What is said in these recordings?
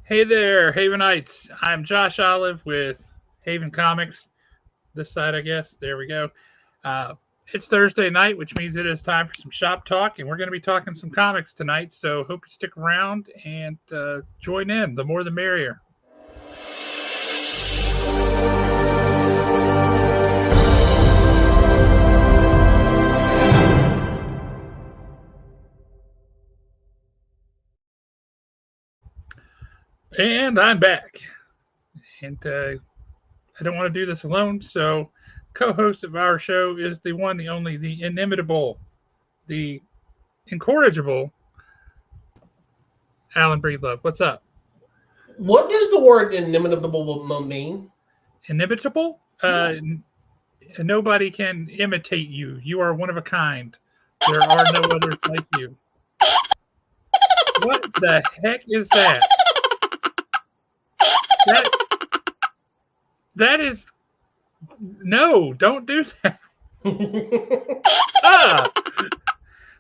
Hey there, Havenites. I'm Josh Olive with Haven Comics. This side, I guess. There we go. Uh, it's Thursday night, which means it is time for some shop talk, and we're going to be talking some comics tonight. So hope you stick around and join in. The more, the merrier. And I'm back, and I don't want to do this alone. So, co-host of our show is the one, the only, the inimitable, the incorrigible Alan Breedlove. What's up? What does the word inimitable mean? Inimitable? Yeah. Nobody can imitate you. You are one of a kind. There are no others like you. What the heck is that? That that is no. Don't do that. Ah,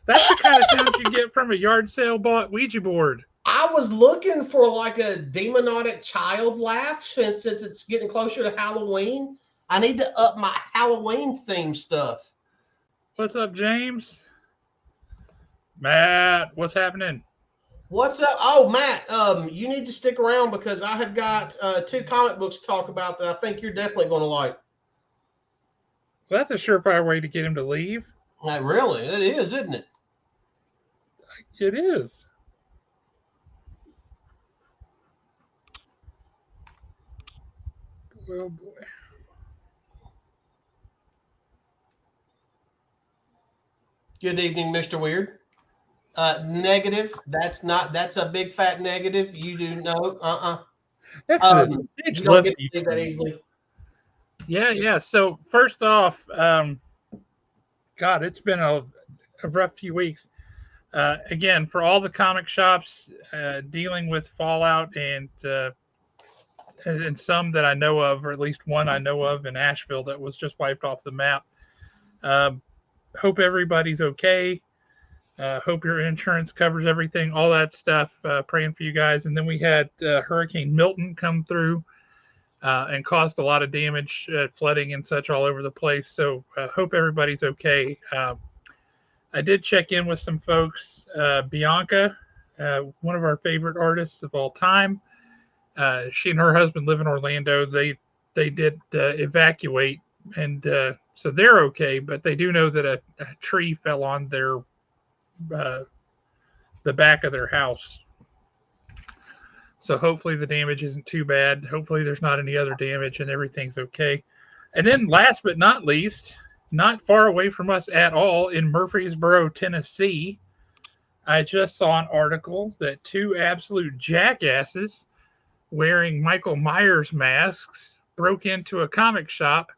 that's the kind of sound you get from a yard sale bought Ouija board. I was looking for like a demonic child laugh since it's getting closer to Halloween. I need to up my Halloween theme stuff. What's up, James? Matt, what's happening? What's up? Oh, Matt, you need to stick around because I have got two comic books to talk about that I think you're definitely going to like. Well, that's a surefire way to get him to leave. Really, it is, isn't it? It is. Oh boy. Good evening, Mr. Weird. Negative. That's a big fat negative. You do know. That's a You bitch don't left get to you. do that easily. Yeah. So first off, God, it's been a rough few weeks. Again, for all the comic shops dealing with Fallout and some that I know of, or at least one I know of in Asheville that was just wiped off the map. Um, Hope everybody's okay. Hope your insurance covers everything, all that stuff. Praying for you guys. And then we had Hurricane Milton come through and caused a lot of damage, flooding and such all over the place. So hope everybody's okay. I did check in with some folks. Bianca, one of our favorite artists of all time, she and her husband live in Orlando. They did evacuate, and so they're okay. But they do know that a tree fell on their the back of their house. So hopefully the damage isn't too bad. Hopefully there's not any other damage and everything's okay. And then last but not least, not far away from us at all in Murfreesboro, Tennessee, I just saw an article that two absolute jackasses wearing Michael Myers masks broke into a comic shop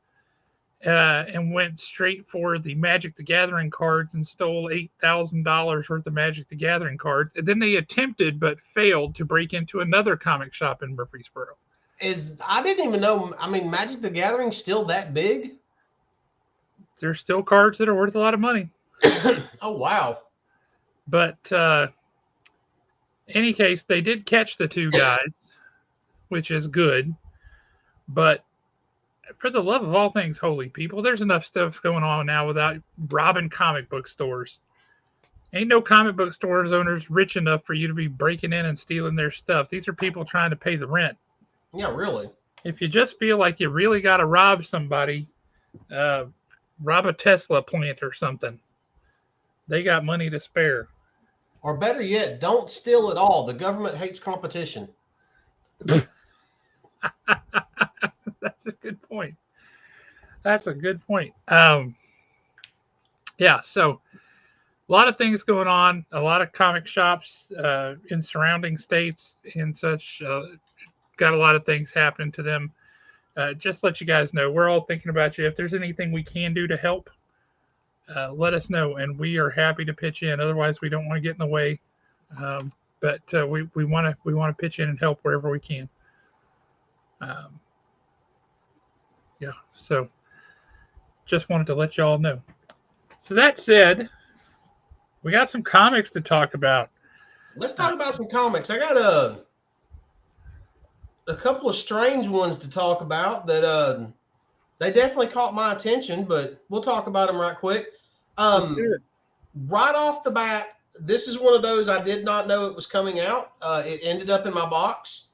and went straight for the Magic the Gathering cards and stole $8,000 worth of Magic the Gathering cards. And then they attempted but failed to break into another comic shop in Murfreesboro. I didn't even know. I mean, Magic the Gathering's still that big? There's still cards that are worth a lot of money. Oh, wow. But any case, they did catch the two guys, which is good. But for the love of all things holy, people, there's enough stuff going on now without robbing comic book stores. Ain't no comic book stores owners rich enough for you to be breaking in and stealing their stuff. These are people trying to pay the rent. Yeah, really. If you just feel like you really got to rob somebody, rob a Tesla plant or something. They got money to spare. Or better yet, don't steal at all. The government hates competition. That's a good point. That's a good point. Yeah, so a lot of things going on. A lot of comic shops in surrounding states and such got a lot of things happening to them. Just let you guys know, we're all thinking about you. If there's anything we can do to help, let us know, and we are happy to pitch in. Otherwise, we don't want to get in the way, but we want to pitch in and help wherever we can. Yeah, so just wanted to let y'all know. So that said, we got some comics to talk about. Let's talk about some comics. I got a couple of strange ones to talk about that they definitely caught my attention, but we'll talk about them right quick. Let's do it. Right off the bat, this is one of those I did not know it was coming out. It ended up in my box,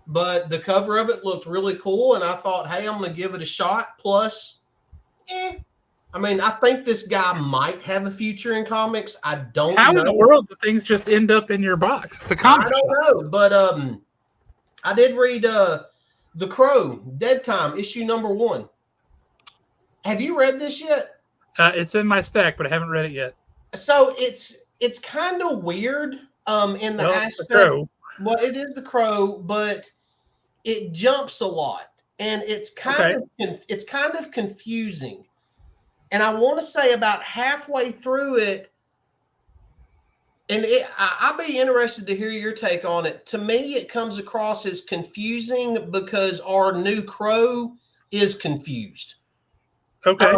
but the cover of it looked really cool, and I thought, hey, I'm going to give it a shot. Plus, I mean, I think this guy might have a future in comics. I don't How know. in the world do things just end up in your box? It's a comic I don't know, but I did read The Crow, Dead Time, issue number 1. Have you read this yet? It's in my stack, but I haven't read it yet. So it's kind of weird in the aspect. Well, it is The Crow, but it jumps a lot, and it's kind of confusing. And I want to say about halfway through it, and I'll be interested to hear your take on it. To me, it comes across as confusing because our new Crow is confused. Okay.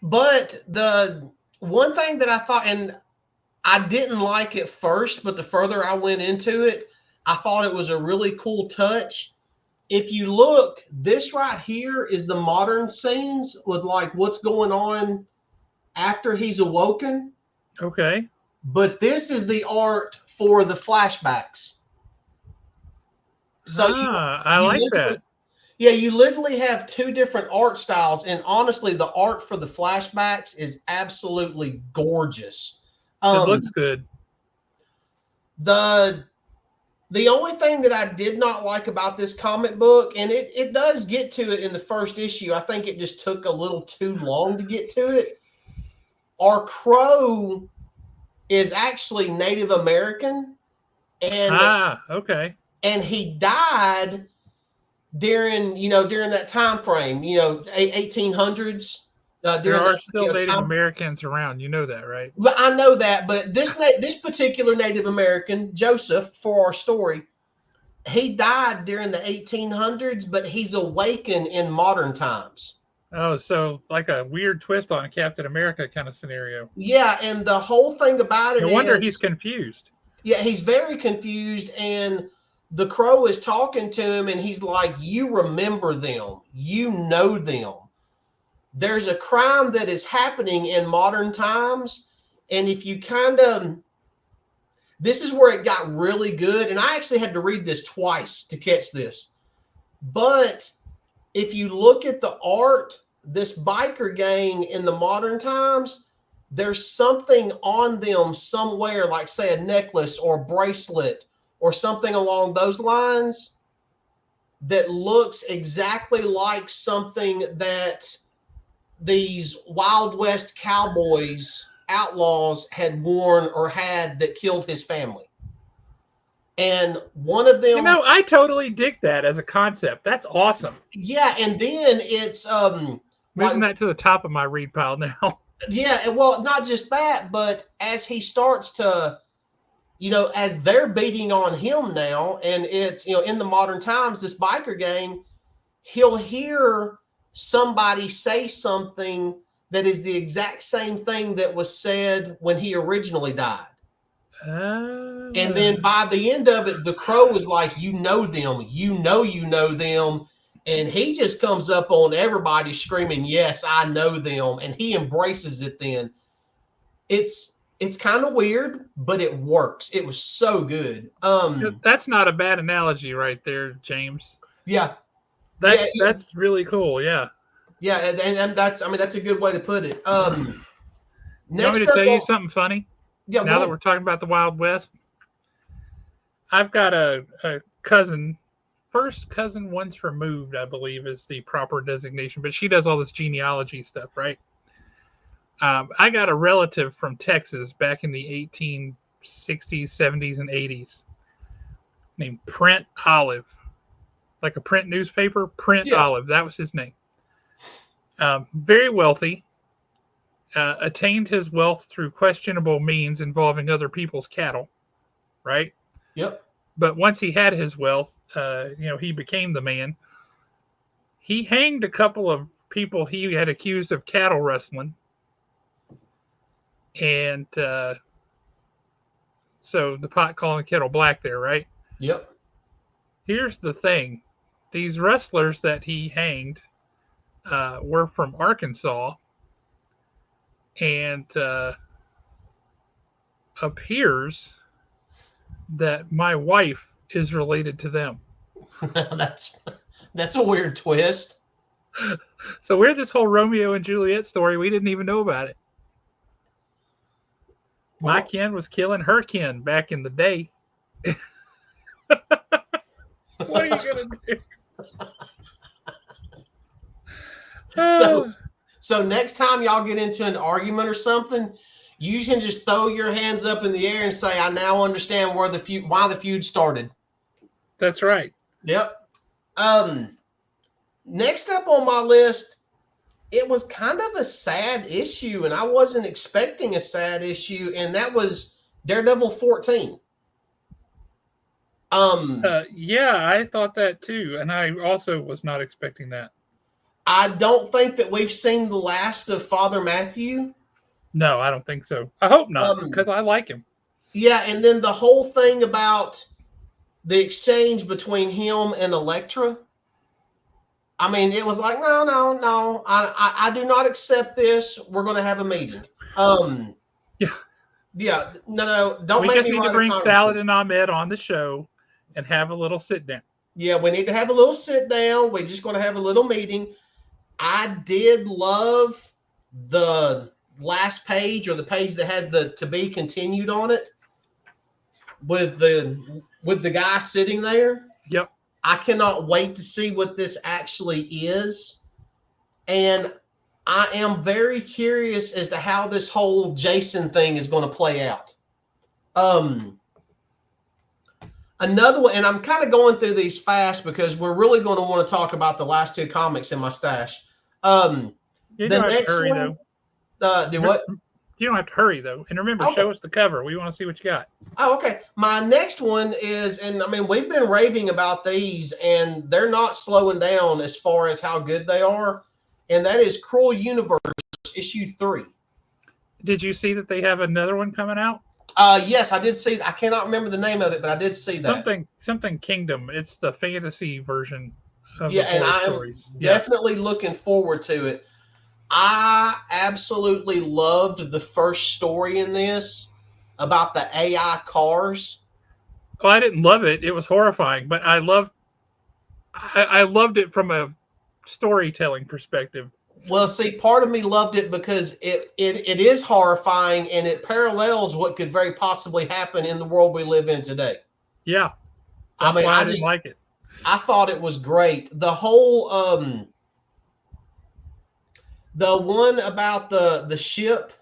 But the one thing that I thought, and I didn't like it first, but the further I went into it, I thought it was a really cool touch. If you look, this right here is the modern scenes with like what's going on after he's awoken. Okay. But this is the art for the flashbacks. So I like that. Yeah, you literally have 2 different art styles, and honestly, the art for the flashbacks is absolutely gorgeous. It looks good. The only thing that I did not like about this comic book, and it does get to it in the first issue, I think it just took a little too long to get to it. Our Crow is actually Native American, and okay. And he died during that time frame, 1800s. There are still Native Americans around. You know that, right? But I know that. But this particular Native American, Joseph, for our story, he died during the 1800s, but he's awakened in modern times. Oh, so like a weird twist on a Captain America kind of scenario. Yeah, and the whole thing about it no wonder he's confused. Yeah, he's very confused, and the Crow is talking to him, and he's like, you remember them. You know them. There's a crime that is happening in modern times, and if you this is where it got really good, and I actually had to read this twice to catch this. But if you look at the art, this biker gang in the modern times, there's something on them somewhere, like say a necklace or a bracelet or something along those lines that looks exactly like something that these Wild West cowboys, outlaws had worn or had that killed his family. And one of them, I totally dig that as a concept. That's awesome. Yeah, and then it's moving that to the top of my read pile now. Yeah, well, not just that, but as he starts to, as they're beating on him now, and it's, in the modern times, this biker gang, he'll hear somebody say something that is the exact same thing that was said when he originally died. And then by the end of it, the Crow is like, you know them, you know them. And he just comes up on everybody screaming, yes, I know them. And he embraces it then. It's kind of weird, but it works. It was so good. That's not a bad analogy right there, James. Yeah. That's really cool. Yeah. Yeah, and that's a good way to put it. You want me to tell you something funny? Yeah. Now that we're talking about the Wild West, I've got a cousin, first cousin once removed, I believe is the proper designation, but she does all this genealogy stuff, right? I got a relative from Texas back in the 1860s, 70s, and 80s named Print Olive. Like a print newspaper, Print Olive. That was his name. Very wealthy. Attained his wealth through questionable means involving other people's cattle, right? Yep. But once he had his wealth, he became the man. He hanged a couple of people he had accused of cattle rustling. And so the pot calling the kettle black there, right? Yep. Here's the thing. These wrestlers that he hanged were from Arkansas and appears that my wife is related to them. That's a weird twist. So we're this whole Romeo and Juliet story. We didn't even know about it. My kin was killing her kin back in the day. What are you going to do? So next time y'all get into an argument or something, you can just throw your hands up in the air and say, I now understand why the feud started. That's right. Yep. Next up on my list, it was kind of a sad issue, and I wasn't expecting a sad issue, and that was Daredevil 14. Yeah, I thought that too, and I also was not expecting that. I don't think that we've seen the last of Father Matthew. No, I don't think so. I hope not, because I like him. Yeah, and then the whole thing about the exchange between him and Elektra. I mean, it was like, no. I do not accept this. We're going to have a meeting. Yeah. No. Don't we make just me need to bring Salad and Ahmed on the show and have a little sit down. Yeah, we need to have a little sit down. We're just going to have a little meeting. I did love the last page, or the page that has the to be continued on it, with the guy sitting there. Yep. I cannot wait to see what this actually is. And I am very curious as to how this whole Jason thing is going to play out. Another one, and I'm kind of going through these fast because we're really going to want to talk about the last two comics in my stash. You don't have to hurry, though. Do what? You don't have to hurry, though. And remember, show us the cover. We want to see what you got. Oh, okay. My next one is, and I mean, we've been raving about these, and they're not slowing down as far as how good they are. And that is Cruel Universe, issue 3. Did you see that they have another one coming out? Yes, I did see. I cannot remember the name of it, but I did see that. Something Kingdom. It's the fantasy version of the and I am stories. Definitely looking forward to it. I absolutely loved the first story in this about the AI cars. Oh, I didn't love it. It was horrifying, but I loved it from a storytelling perspective. Well, see, part of me loved it because it is horrifying, and it parallels what could very possibly happen in the world we live in today. Yeah. That's why I didn't like it. I thought it was great. The whole the one about the ship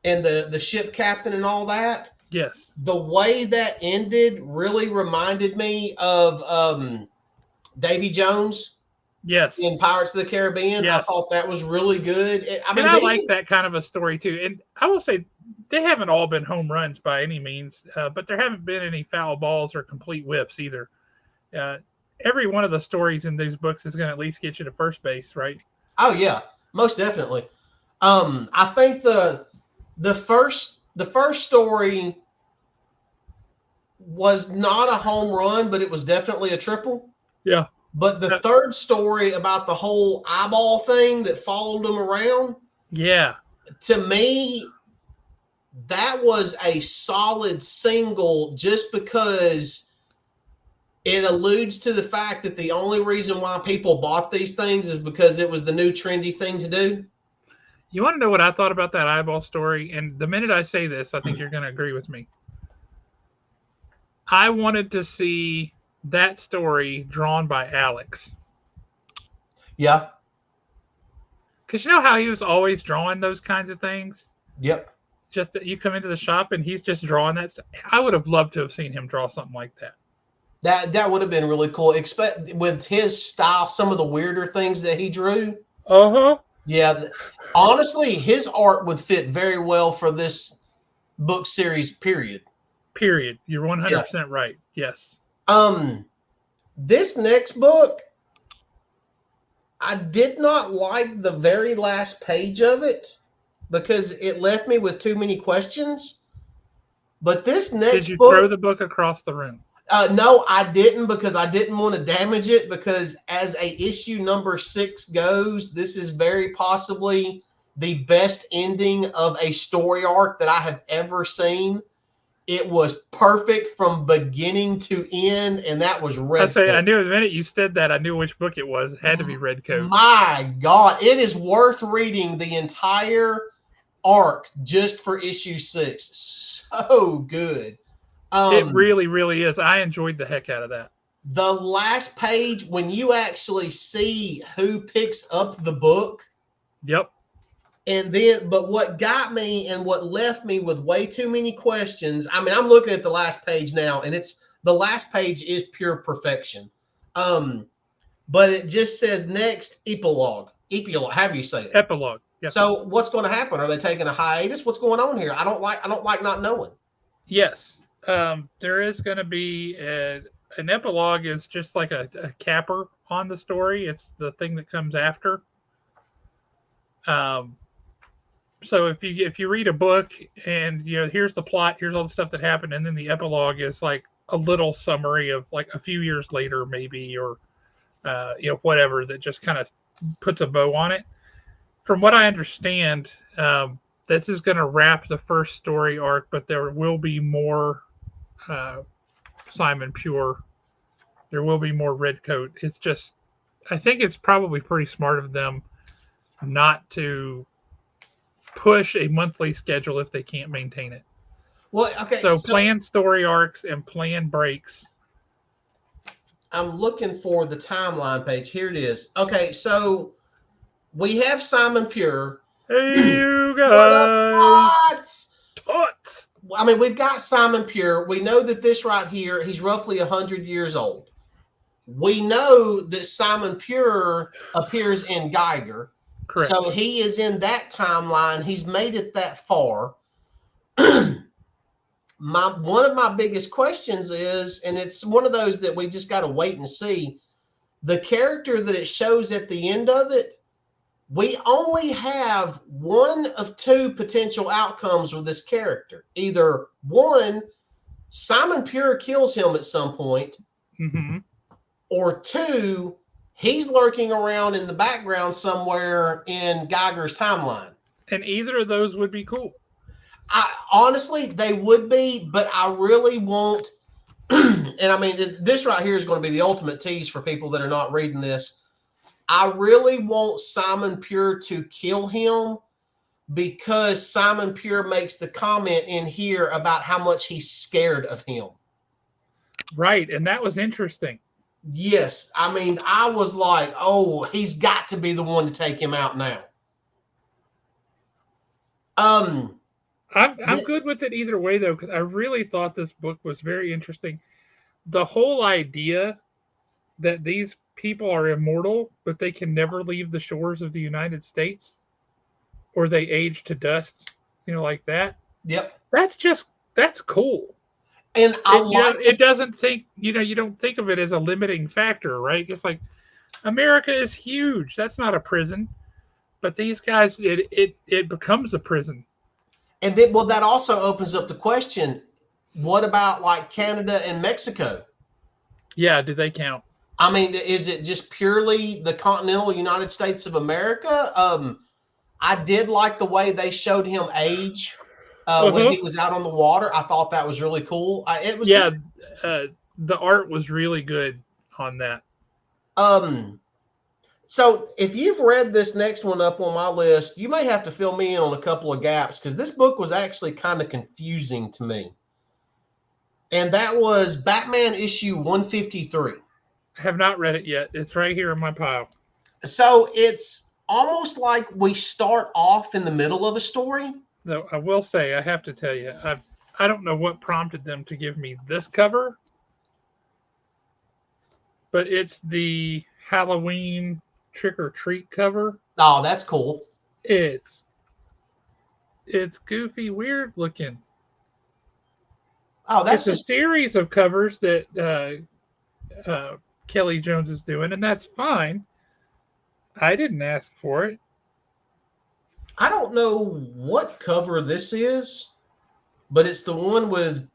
and the ship captain and all that. Yes. The way that ended really reminded me of Davy Jones. Yes. In Pirates of the Caribbean. Yes. I thought that was really good. I like that kind of a story too. And I will say they haven't all been home runs by any means, but there haven't been any foul balls or complete whiffs either. Every one of the stories in these books is going to at least get you to first base, right? Oh yeah, most definitely. I think the first story was not a home run, but it was definitely a triple. Yeah. But the third story about the whole eyeball thing that followed them around. Yeah. To me, that was a solid single just because it alludes to the fact that the only reason why people bought these things is because it was the new trendy thing to do. You want to know what I thought about that eyeball story? And the minute I say this, I think you're going to agree with me. I wanted to see that story drawn by Alex. Yeah. Because you know how he was always drawing those kinds of things? Yep. Just that you come into the shop and he's just drawing that stuff. I would have loved to have seen him draw something like that. That would have been really cool. Expect with his style, some of the weirder things that he drew. Uh-huh. Yeah. Honestly, his art would fit very well for this book series, period. Period. You're 100% right. Yes. This next book, I did not like the very last page of it because it left me with too many questions. But this next book, did you throw the book across the room? No, I didn't, because I didn't want to damage it, because as a issue number 6 goes, this is very possibly the best ending of a story arc that I have ever seen. It was perfect from beginning to end, and that was Red Coat. I knew the minute you said that, I knew which book it was. It had to be Red Coat. My God, it is worth reading the entire arc just for issue 6. So good. It really, really is. I enjoyed the heck out of that. The last page, when you actually see who picks up the book. Yep. And then, but what got me and what left me with way too many questions. I mean, I'm looking at the last page now, and the last page is pure perfection. But it just says next epilogue. Epilogue, how do you say it? Epilogue. Yep. So what's going to happen? Are they taking a hiatus? What's going on here? I don't like not knowing. Yes. There is going to be an epilogue is just like a capper on the story. It's the thing that comes after. So if you read a book and here's the plot, here's all the stuff that happened, and then the epilogue is like a little summary of like a few years later maybe, or whatever, that just kind of puts a bow on it. From what I understand, this is going to wrap the first story arc, but there will be more Simon Pure. There will be more Red Coat. It's just, I think it's probably pretty smart of them not to push a monthly schedule if they can't maintain it. Well, okay. So plan story arcs and plan breaks. I'm looking for the timeline page. Here it is. Okay, so we have Simon Pure. Hey, you guys. What? I mean, we've got Simon Pure. We know that this right here, he's roughly 100 years old. We know that Simon Pure appears in Geiger. Correct. So he is in that timeline. He's made it that far. One of my biggest questions is, and it's one of those that we just got to wait and see, the character that it shows at the end of it, we only have one of two potential outcomes with this character. Either one, Simon Pure kills him at some point, or two, he's lurking around in the background somewhere in Geiger's timeline. And either of those would be cool. Honestly, they would be, but I really want, and I mean, this right here is going to be the ultimate tease for people that are not reading this. I really want Simon Pure to kill him, because Simon Pure makes the comment in here about how much he's scared of him. Right, and that was interesting. Yes, I mean, I was like, oh, he's got to be the one to take him out now. I'm good with it either way, though, because I really thought this book was very interesting. The whole idea that these people are immortal, but they can never leave the shores of the United States, or they age to dust, like that. Yep. That's cool. And it doesn't think, you don't think of it as a limiting factor, right? It's like, America is huge. That's not a prison. But these guys, it becomes a prison. And then, well, that also opens up the question, what about like Canada and Mexico? Yeah, do they count? I mean, is it just purely the continental United States of America? I did like the way they showed him age when he was out on the water. I thought that was really cool. The art was really good on that. So if you've read this next one up on my list, you may have to fill me in on a couple of gaps, because this book was actually kind of confusing to me. And that was Batman issue 153. I have not read it yet. It's right here in my pile. So it's almost like we start off in the middle of a story. Though I will say, I have to tell you, I don't know what prompted them to give me this cover, but it's the Halloween trick or treat cover. Oh, that's cool. It's goofy, weird looking. Oh, that's a series of covers that Kelly Jones is doing, and that's fine. I didn't ask for it. I don't know what cover this is, but it's the one with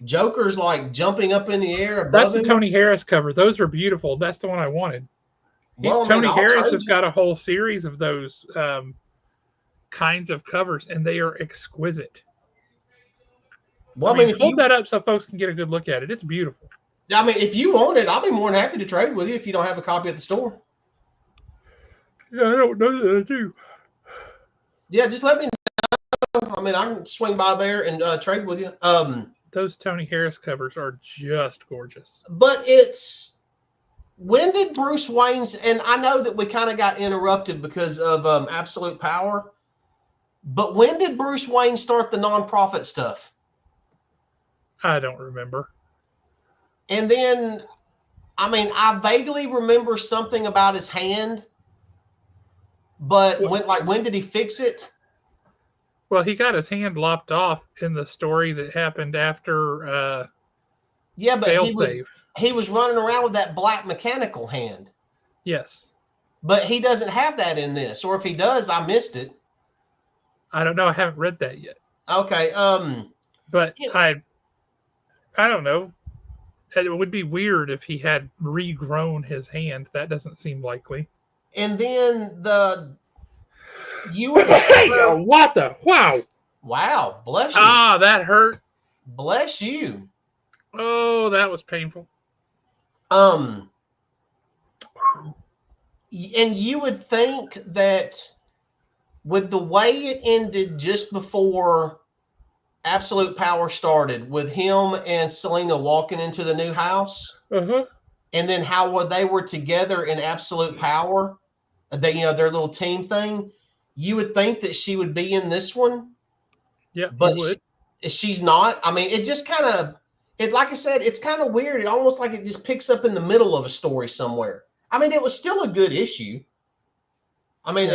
Joker's like jumping up in the air That's above the him. Tony Harris cover. Those are beautiful. That's the one I wanted. Well, I mean, Tony I'll Harris trade has you. got a whole series of those kinds of covers, and they are exquisite. Well, I I mean, mean, if hold you, that up so folks can get a good look at it. It's beautiful. I mean, if you want it, I'll be more than happy to trade with you if you don't have a copy at the store. Yeah, I don't know that I do. Yeah, just let me know. I mean, I can swing by there and trade with you. Those Tony Harris covers are just gorgeous. But it's when did Bruce Wayne's, and I know that we kind of got interrupted because of Absolute Power, but when did Bruce Wayne start the nonprofit stuff? I don't remember. And then, I mean, I vaguely remember something about his hand, but when did he fix it? Well, he got his hand lopped off in the story that happened after Yeah, but Failsafe. he was running around with that black mechanical hand. Yes. But he doesn't have that in this, or if he does, I missed it. I don't know. I haven't read that yet. Okay. But I don't know. It would be weird if he had regrown his hand. That doesn't seem likely. And then What the? Wow, bless you. Ah, that hurt. Bless you. Oh, that was painful. And you would think that with the way it ended just before Absolute Power started, with him and Selena walking into the new house, and then how they were together in Absolute Power, they, their little team thing, you would think that she would be in this one. Yeah, but she's not. I mean, it just kind of, like I said, it's kind of weird. It almost like it just picks up in the middle of a story somewhere. I mean, it was still a good issue. I mean,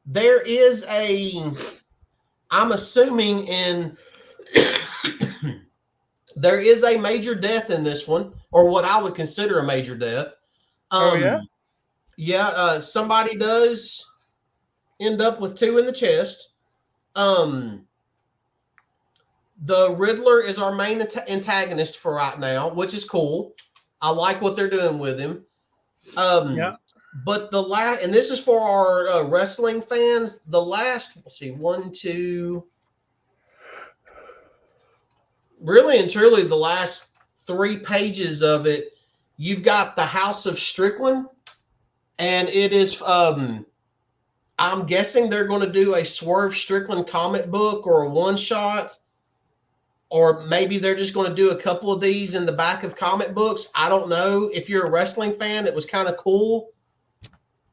there is I'm assuming there is a major death in this one, or what I would consider a major death. Yeah, somebody does end up with 2 in the chest. The Riddler is our main antagonist for right now, which is cool. I like what they're doing with him. But the last, and this is for our wrestling fans, the last, let's see, 1, 2, really and truly the last 3 pages of it, you've got the House of Strickland, and it is, I'm guessing they're going to do a Swerve Strickland comic book or a one-shot, or maybe they're just going to do a couple of these in the back of comic books. I don't know. If you're a wrestling fan, it was kind of cool.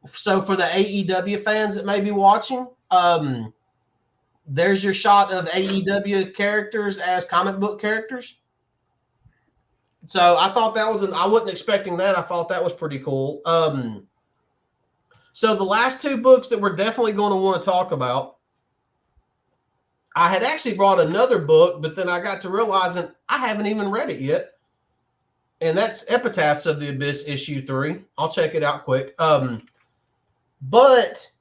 So for the AEW fans that may be watching, there's your shot of AEW characters as comic book characters. So I thought that was I wasn't expecting that. I thought that was pretty cool. So the last 2 books that we're definitely going to want to talk about, I had actually brought another book, but then I got to realizing I haven't even read it yet. And that's Epitaphs of the Abyss issue 3. I'll check it out quick. But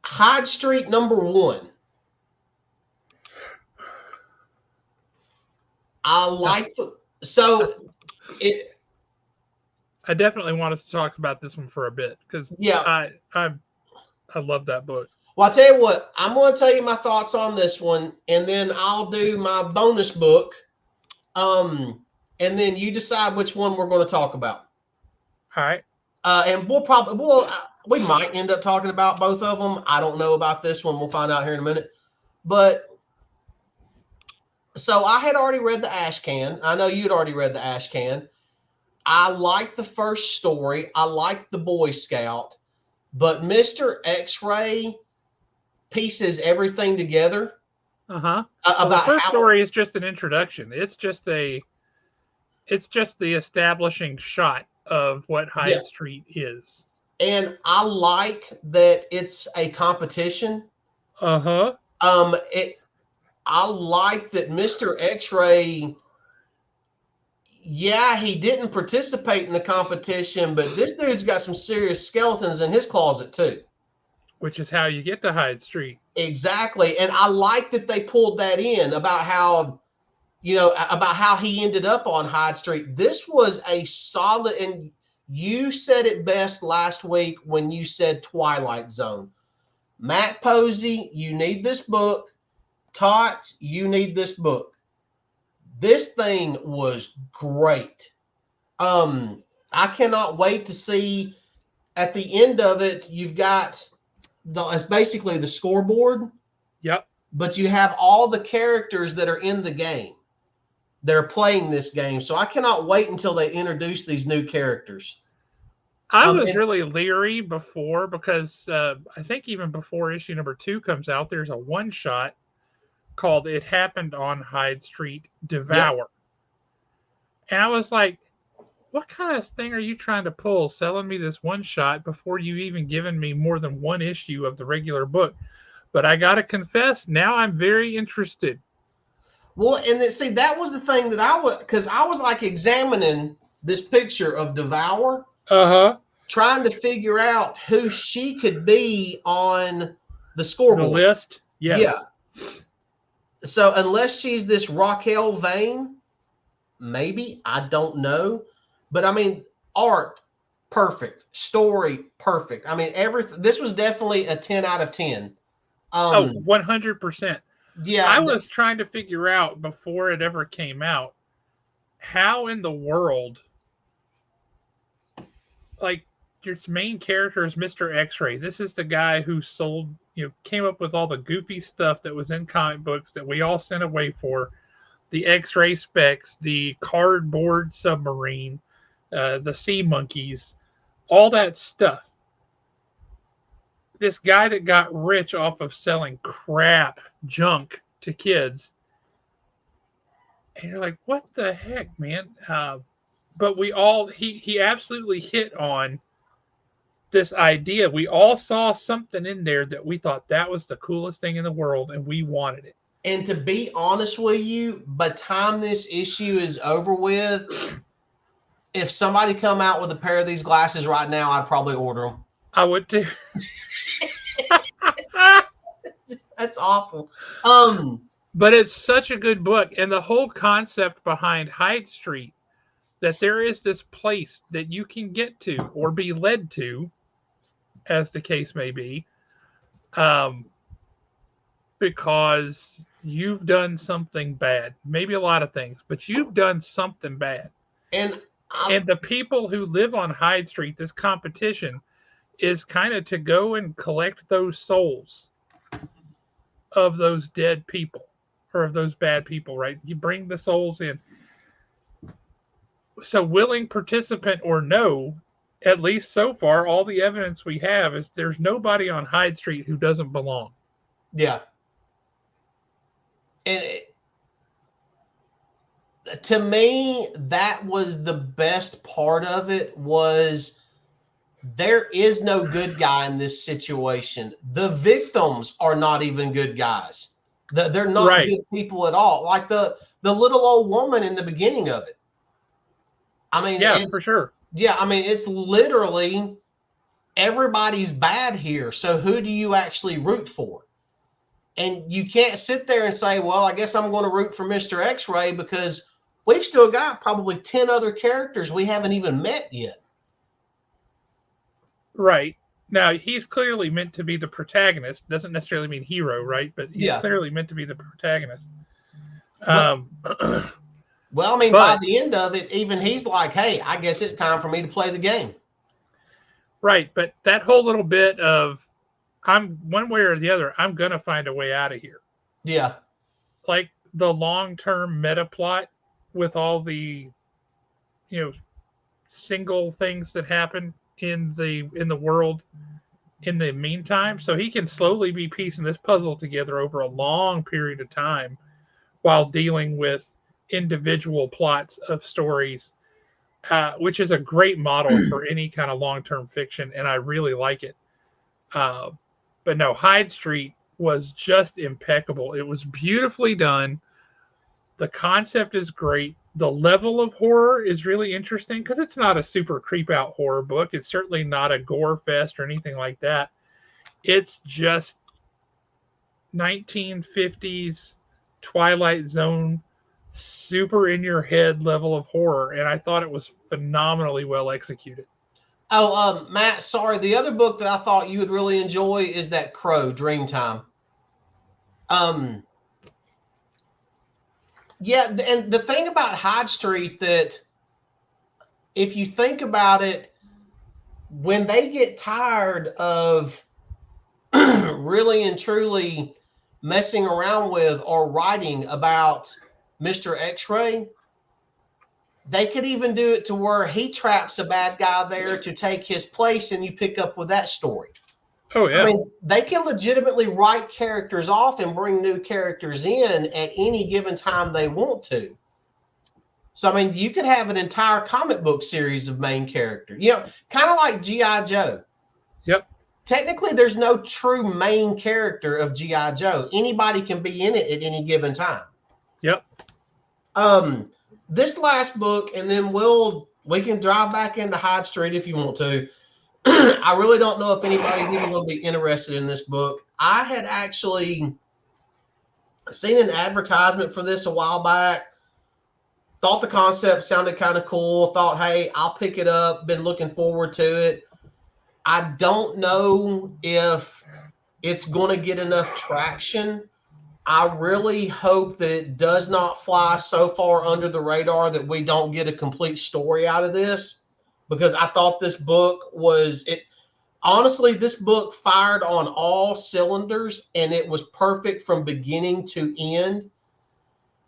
Hyde Street #1. I like I definitely want us to talk about this one for a bit because I love that book. Well, I'll tell you what, I'm going to tell you my thoughts on this one, and then I'll do my bonus book, and then you decide which one we're going to talk about. All right. And we might end up talking about both of them. I don't know about this one. We'll find out here in a minute. But so I had already read the Ash Can. I know you'd already read the Ash Can. I liked the first story. I liked the Boy Scout, but Mr. X-Ray pieces everything together. About the first story is just an introduction. It's just the establishing shot of what Hyde Street is. And I like that it's a competition. I like that Mr. X-Ray, he didn't participate in the competition, but this dude's got some serious skeletons in his closet too. which is how you get to Hyde Street. Exactly. And I like that they pulled that in about how, about how he ended up on Hyde Street. This was a solid, and you said it best last week when you said Twilight Zone. Matt Posey, you need this book. Tots, you need this book. This thing was great. I cannot wait to see at the end of it. You've got it's basically the scoreboard. Yep. But you have all the characters that are in the game. They're playing this game. So I cannot wait until they introduce these new characters. I was really leery before because I think even before issue number 2 comes out, there's a one-shot called It Happened on Hyde Street, Devour. Yep. And I was like, what kind of thing are you trying to pull, selling me this one-shot before you've even given me more than one issue of the regular book? But I got to confess, now I'm very interested. Well, and see, that was the thing that because I was like examining this picture of Devour. Trying to figure out who she could be on the scoreboard. The list? Yes. Yeah. So unless she's this Raquel Vane, maybe, I don't know. But I mean, art, perfect. Story, perfect. I mean, this was definitely a 10 out of 10. 100%. Yeah. I was trying to figure out before it ever came out, how in the world, like, your main character is Mr. X-Ray. This is the guy who came up with all the goofy stuff that was in comic books that we all sent away for. The X-Ray specs, the cardboard submarine, the sea monkeys, all that stuff. This guy that got rich off of selling crap, junk to kids. And you're like, what the heck, man? But he absolutely hit on this idea. We all saw something in there that we thought that was the coolest thing in the world, and we wanted it. And to be honest with you, by the time this issue is over with, if somebody come out with a pair of these glasses right now, I'd probably order them. I would too. That's awful. But it's such a good book, and the whole concept behind Hyde Street, that there is this place that you can get to or be led to, as the case may be, because you've done something bad. Maybe a lot of things, but you've done something bad. And the people who live on Hyde Street, this competition is kind of to go and collect those souls of those dead people or of those bad people, right? You bring the souls in. So willing participant or no, at least so far, all the evidence we have is there's nobody on Hyde Street who doesn't belong. Yeah. And to me, that was the best part of it, was there is no good guy in this situation. The victims are not even good guys. They're not good people at all. Like the little old woman in the beginning of it. I mean, yeah, for sure. Yeah, I mean, it's literally everybody's bad here. So who do you actually root for? And you can't sit there and say, well, I guess I'm going to root for Mr. X-Ray because we've still got probably 10 other characters we haven't even met yet. Right. Now, he's clearly meant to be the protagonist. Doesn't necessarily mean hero, right? But he's clearly meant to be the protagonist. Well, I mean, by the end of it, even he's like, hey, I guess it's time for me to play the game. Right. But that whole little bit of, I'm one way or the other, I'm going to find a way out of here. Yeah. Like the long-term meta plot with all the, single things that happen in the world in the meantime. So he can slowly be piecing this puzzle together over a long period of time while dealing with individual plots of stories, which is a great model for any kind of long-term fiction, and I really like it. But no, Hyde Street was just impeccable. It was beautifully done. The concept is great. The level of horror is really interesting because it's not a super creep out horror book. It's certainly not a gore fest or anything like that. It's just 1950s Twilight Zone, super in your head level of horror, and I thought it was phenomenally well executed. Oh, Matt, sorry. The other book that I thought you would really enjoy is that Crow, Dreamtime. Yeah, and the thing about Hyde Street that if you think about it, when they get tired of really and truly messing around with or writing about Mr. X-Ray, they could even do it to where he traps a bad guy there to take his place, and you pick up with that story. Oh, So, I yeah. mean, they can legitimately write characters off and bring new characters in at any given time they want to. So, I mean, you could have an entire comic book series of main characters, kind of like G.I. Joe. Yep. Technically, there's no true main character of G.I. Joe. Anybody can be in it at any given time. Yep. This last book, and then we can drive back into Hyde Street if you want to. I really don't know if anybody's even going to be interested in this book. I had actually seen an advertisement for this a while back. Thought the concept sounded kind of cool. Thought, hey, I'll pick it up. Been looking forward to it. I don't know if it's going to get enough traction. I really hope that it does not fly so far under the radar that we don't get a complete story out of this, because I thought this book honestly, this book fired on all cylinders, and it was perfect from beginning to end.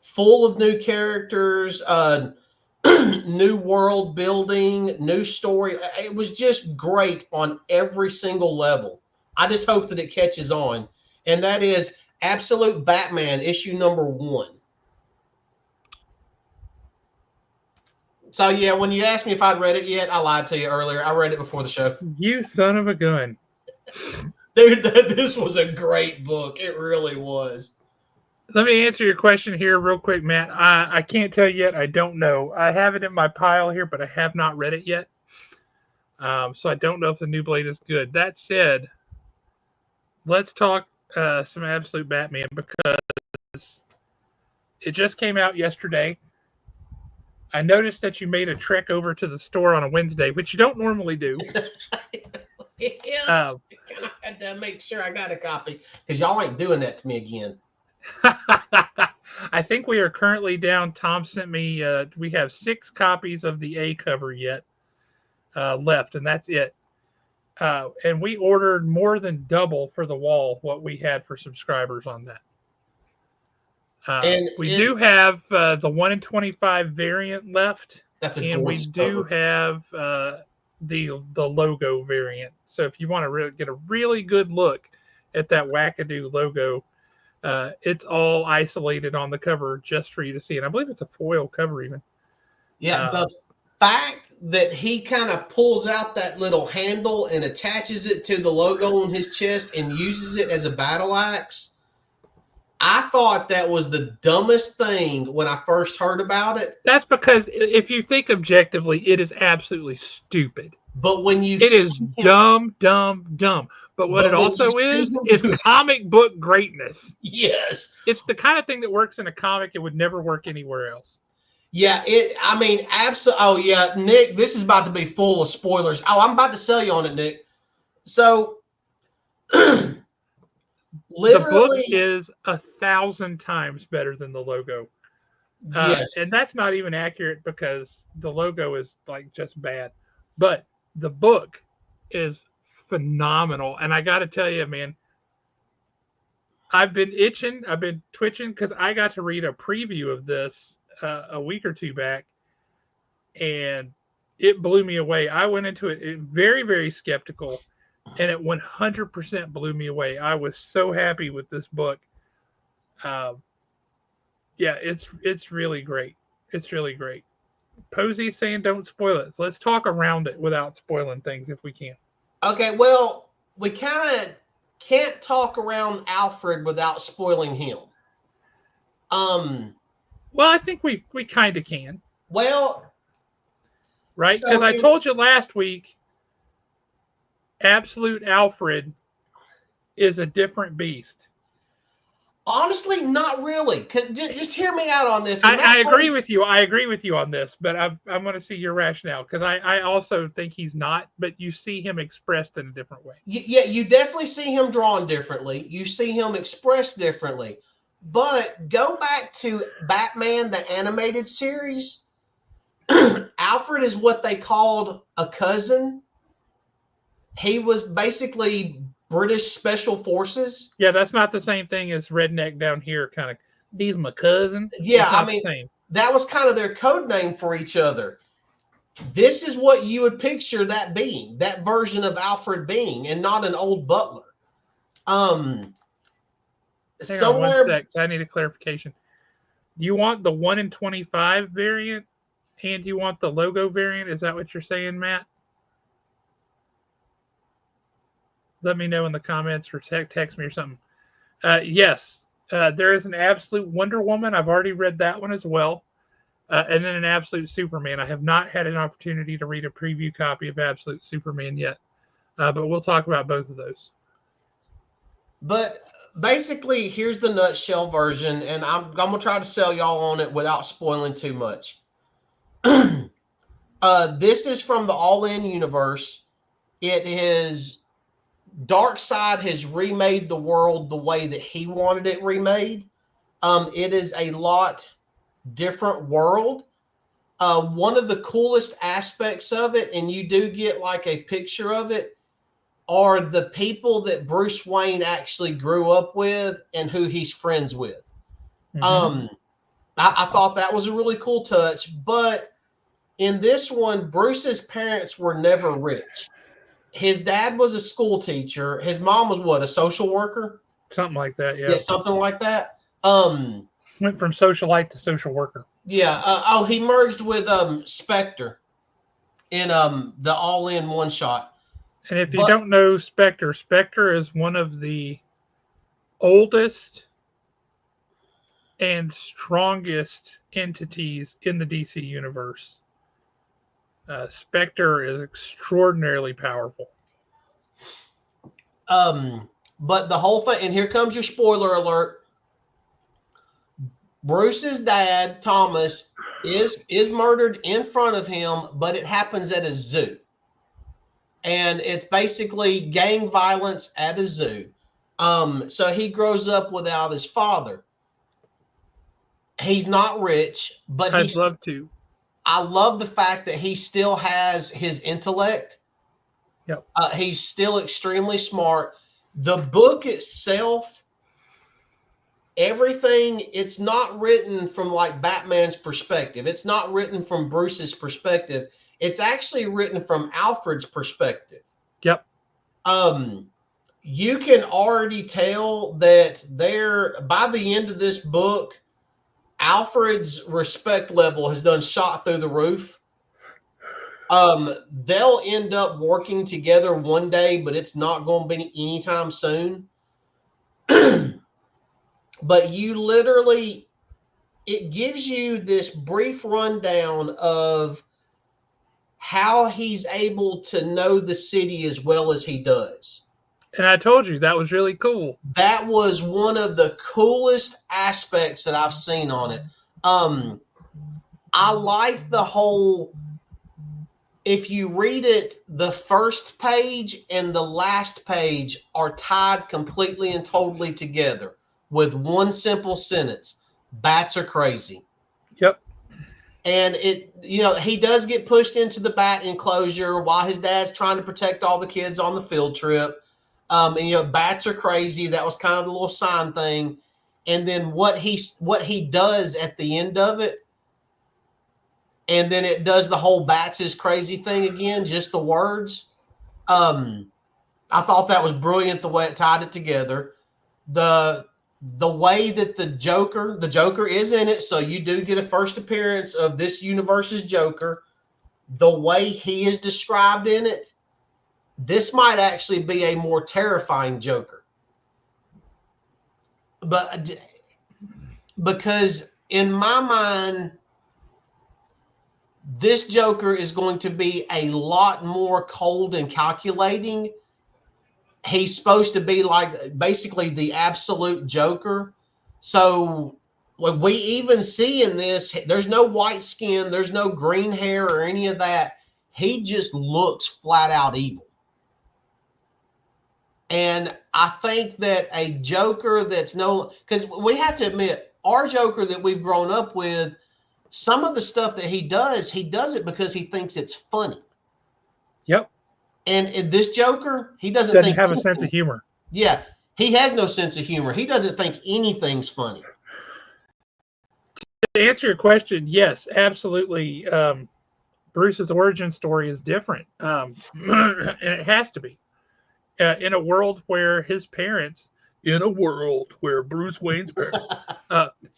Full of new characters, new world building, new story. It was just great on every single level. I just hope that it catches on. And that is Absolute Batman, issue number 1. So, yeah, when you asked me if I'd read it yet, I lied to you earlier. I read it before the show. You son of a gun. Dude, this was a great book. It really was. Let me answer your question here real quick, Matt. I can't tell you yet. I don't know. I have it in my pile here, but I have not read it yet. So I don't know if the New Blade is good. That said, let's talk some Absolute Batman, because it just came out yesterday. I noticed that you made a trek over to the store on a Wednesday, which you don't normally do. Yeah, I had to make sure I got a copy, because y'all ain't doing that to me again. I think we are currently down. Tom sent me, we have 6 copies of the A cover yet left, and that's it. And we ordered more than double for the wall what we had for subscribers on that. We do have the 1 in 25 variant left. That's and we do have the logo variant. So if you want to get a really good look at that wackadoo logo, it's all isolated on the cover just for you to see. And I believe it's a foil cover even. Yeah, the fact that he kind of pulls out that little handle and attaches it to the logo on his chest and uses it as a battle axe, I thought that was the dumbest thing when I first heard about it. That's because if you think objectively, it is absolutely stupid. But when you it is dumb. But what it also is comic book greatness. Yes. It's the kind of thing that works in a comic. It would never work anywhere else. Yeah, absolutely. Oh, yeah, Nick, this is about to be full of spoilers. Oh, I'm about to sell you on it, Nick. So, the book is 1,000 times better than the logo. Yes. And that's not even accurate, because the logo is like just bad. But the book is phenomenal. And I got to tell you, man, I've been itching. I've been twitching, because I got to read a preview of this a week or two back, and it blew me away. I went into it very, very skeptical, and it 100% blew me away. I was so happy with this book. Yeah, it's really great. It's really great. Posey's saying don't spoil it. So let's talk around it without spoiling things if we can. Okay, well, we kind of can't talk around Alfred without spoiling him. Well, I think we kind of can. Well, right? Because I told you last week, Absolute Alfred is a different beast. Honestly, not really. Because just hear me out on this. I agree with you. I agree with you on this, but I'm going to see your rationale because I also think he's not, but you see him expressed in a different way. Yeah, you definitely see him drawn differently. You see him expressed differently. But go back to Batman, the animated series. Alfred is what they called a cousin. He was basically British Special Forces. Yeah, that's not the same thing as redneck down here. Kind of, he's my cousin. Yeah, I mean, that was kind of their code name for each other. This is what you would picture that being, that version of Alfred being, and not an old butler. Hang on one sec. I need a clarification. You want the 1 in 25 variant, and you want the logo variant? Is that what you're saying, Matt? Let me know in the comments or text me or something. Yes, there is an Absolute Wonder Woman. I've already read that one as well. And then an Absolute Superman. I have not had an opportunity to read a preview copy of Absolute Superman yet. But we'll talk about both of those. But basically, here's the nutshell version, and I'm going to try to sell y'all on it without spoiling too much. This is from the All-In universe. It is Darkseid has remade the world the way that he wanted it remade. It is a lot different world. One of the coolest aspects of it, and you do get like a picture of it, are the people that Bruce Wayne actually grew up with and who he's friends with. Mm-hmm. I thought that was a really cool touch, but in this one, Bruce's parents were never rich. His dad was a school teacher. His mom was what, a social worker? Something like that, yeah. Yeah, something like that. Went from socialite to social worker. Yeah. He merged with Spectre in the All-In one shot. And if you don't know Spectre, Spectre is one of the oldest and strongest entities in the DC universe. Spectre is extraordinarily powerful. But the whole thing, and here comes your spoiler alert. Bruce's dad, Thomas, is murdered in front of him, but it happens at a zoo. And it's basically gang violence at a zoo. So he grows up without his father. He's not rich, but I'd love to. I love the fact that he still has his intellect. Yep. He's still extremely smart. The book itself, everything, it's not written from like Batman's perspective. It's not written from Bruce's perspective. It's actually written from Alfred's perspective. Yep. You can already tell that by the end of this book, Alfred's respect level has done shot through the roof. They'll end up working together one day, but it's not going to be anytime soon. But you literally, it gives you this brief rundown of how he's able to know the city as well as he does. And I told you that was really cool. That was one of the coolest aspects that I've seen on it. I like the whole, if you read it, the first page and the last page are tied completely and totally together with one simple sentence. Bats are crazy. Yep. And he does get pushed into the bat enclosure while his dad's trying to protect all the kids on the field trip. And bats are crazy. That was kind of the little sign thing. And then what he does at the end of it, and then it does the whole bats is crazy thing again, just the words. I thought that was brilliant the way it tied it together. The way that the Joker is in it, so you do get a first appearance of this universe's Joker. The way he is described in it, this might actually be a more terrifying Joker. But because in my mind, this Joker is going to be a lot more cold and calculating he's supposed to be like basically the absolute Joker. So when we even see in this, there's no white skin, there's no green hair or any of that. He just looks flat out evil. And I think that a Joker that's because we have to admit, our Joker that we've grown up with, some of the stuff that he does it because he thinks it's funny. Yep. And in this Joker, he doesn't have a sense of humor. Yeah, he has no sense of humor. He doesn't think anything's funny. To answer your question, yes, absolutely. Bruce's origin story is different, and it has to be. In a world where his parents, in a world where Bruce Wayne's parents,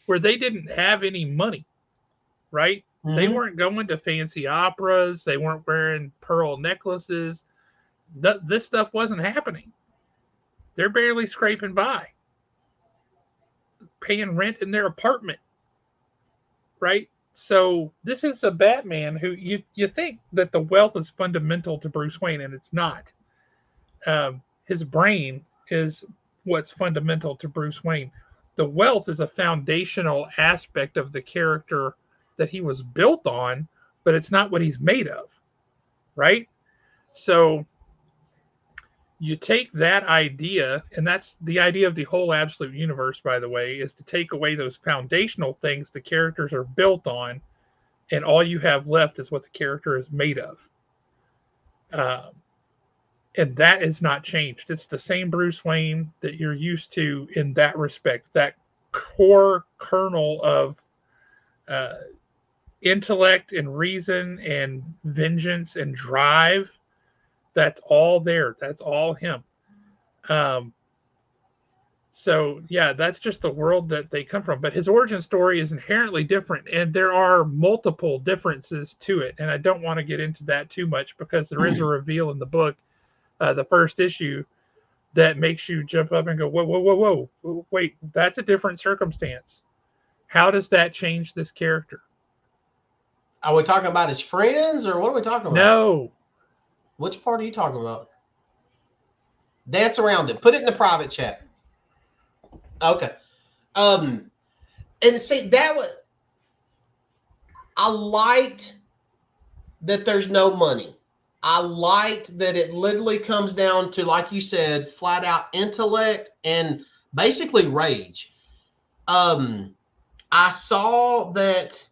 where they didn't have any money, right? Mm-hmm. They weren't going to fancy operas. They weren't wearing pearl necklaces. This stuff wasn't happening. They're barely scraping by, paying rent in their apartment, right? So this is a Batman who you think that the wealth is fundamental to Bruce Wayne, and it's not. His brain is what's fundamental to Bruce Wayne. The wealth is a foundational aspect of the character that he was built on, but it's not what he's made of, right? So you take that idea, and that's the idea of the whole absolute universe, by the way, is to take away those foundational things the characters are built on, and all you have left is what the character is made of. And that is not changed. It's the same Bruce Wayne that you're used to in that respect. That core kernel of intellect and reason and vengeance and drive, that's all there. That's all him. So, yeah, that's just the world that they come from. But his origin story is inherently different, and there are multiple differences to it. And I don't want to get into that too much because there is a reveal in the book, the first issue, that makes you jump up and go, whoa, whoa, whoa, whoa. Wait, that's a different circumstance. How does that change this character? Are we talking about his friends, or what are we talking about? No. Which part are you talking about? Dance around it. Put it in the private chat. Okay. And see, that was, I liked that there's no money. I liked that it literally comes down to, like you said, flat out intellect and basically rage. I saw that.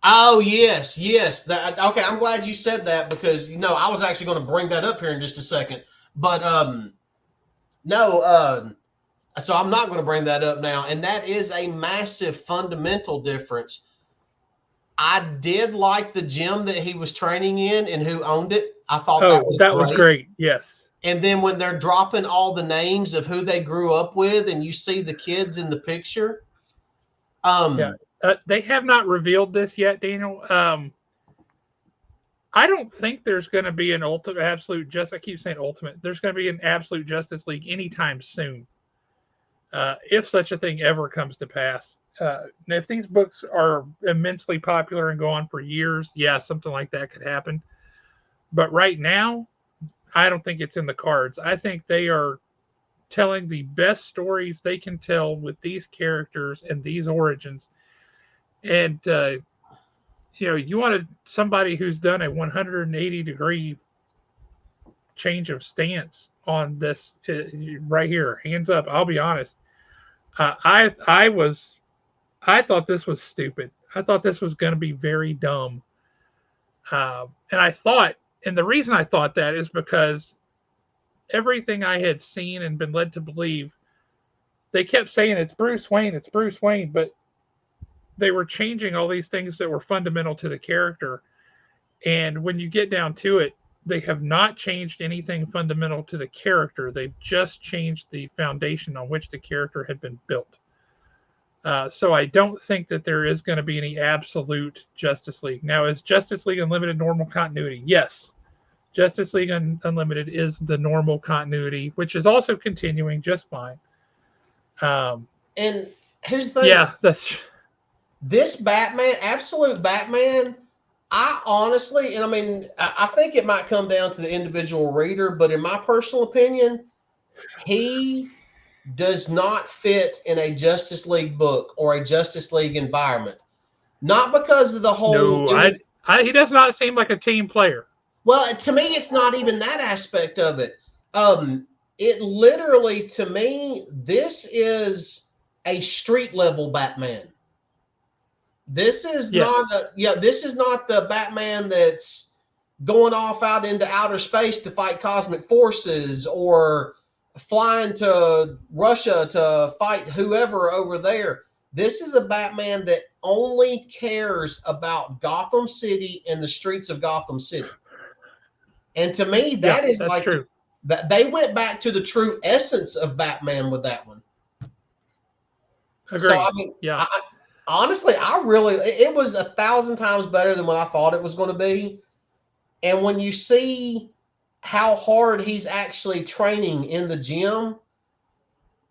Oh, yes. That, okay, I'm glad you said that because, I was actually going to bring that up here in just a second. But, no, so I'm not going to bring that up now. And that is a massive fundamental difference. I did like the gym that he was training in and who owned it. I thought that was great. Yes. And then when they're dropping all the names of who they grew up with and you see the kids in the picture. Yeah. They have not revealed this yet, Daniel. I don't think there's going to be an absolute justice. I keep saying ultimate. There's going to be an absolute Justice League anytime soon, if such a thing ever comes to pass. If these books are immensely popular and go on for years, yeah, something like that could happen. But right now, I don't think it's in the cards. I think they are telling the best stories they can tell with these characters and these origins. And, you wanted somebody who's done a 180-degree change of stance on this right here. Hands up. I'll be honest. I thought this was stupid. I thought this was going to be very dumb. And the reason I thought that is because everything I had seen and been led to believe, they kept saying it's Bruce Wayne, but they were changing all these things that were fundamental to the character. And when you get down to it, they have not changed anything fundamental to the character. They've just changed the foundation on which the character had been built. So I don't think that there is going to be any absolute Justice League. Now, is Justice League Unlimited normal continuity? Yes. Justice League Unlimited is the normal continuity, which is also continuing just fine. And here's the thing. Yeah, that's... This Batman, absolute Batman, I honestly, and I mean, I think it might come down to the individual reader, but in my personal opinion, he does not fit in a Justice League book or a Justice League environment. Not because of the whole. No, he does not seem like a team player. Well, to me, it's not even that aspect of it. It literally, to me, this is a street level Batman. This is not this is not the Batman that's going off out into outer space to fight cosmic forces or flying to Russia to fight whoever over there. This is a Batman that only cares about Gotham City and the streets of Gotham City. And to me, that is like true. That they went back to the true essence of Batman with that one. Agreed. So I mean, honestly, it was 1,000 times better than what I thought it was going to be. And when you see how hard he's actually training in the gym,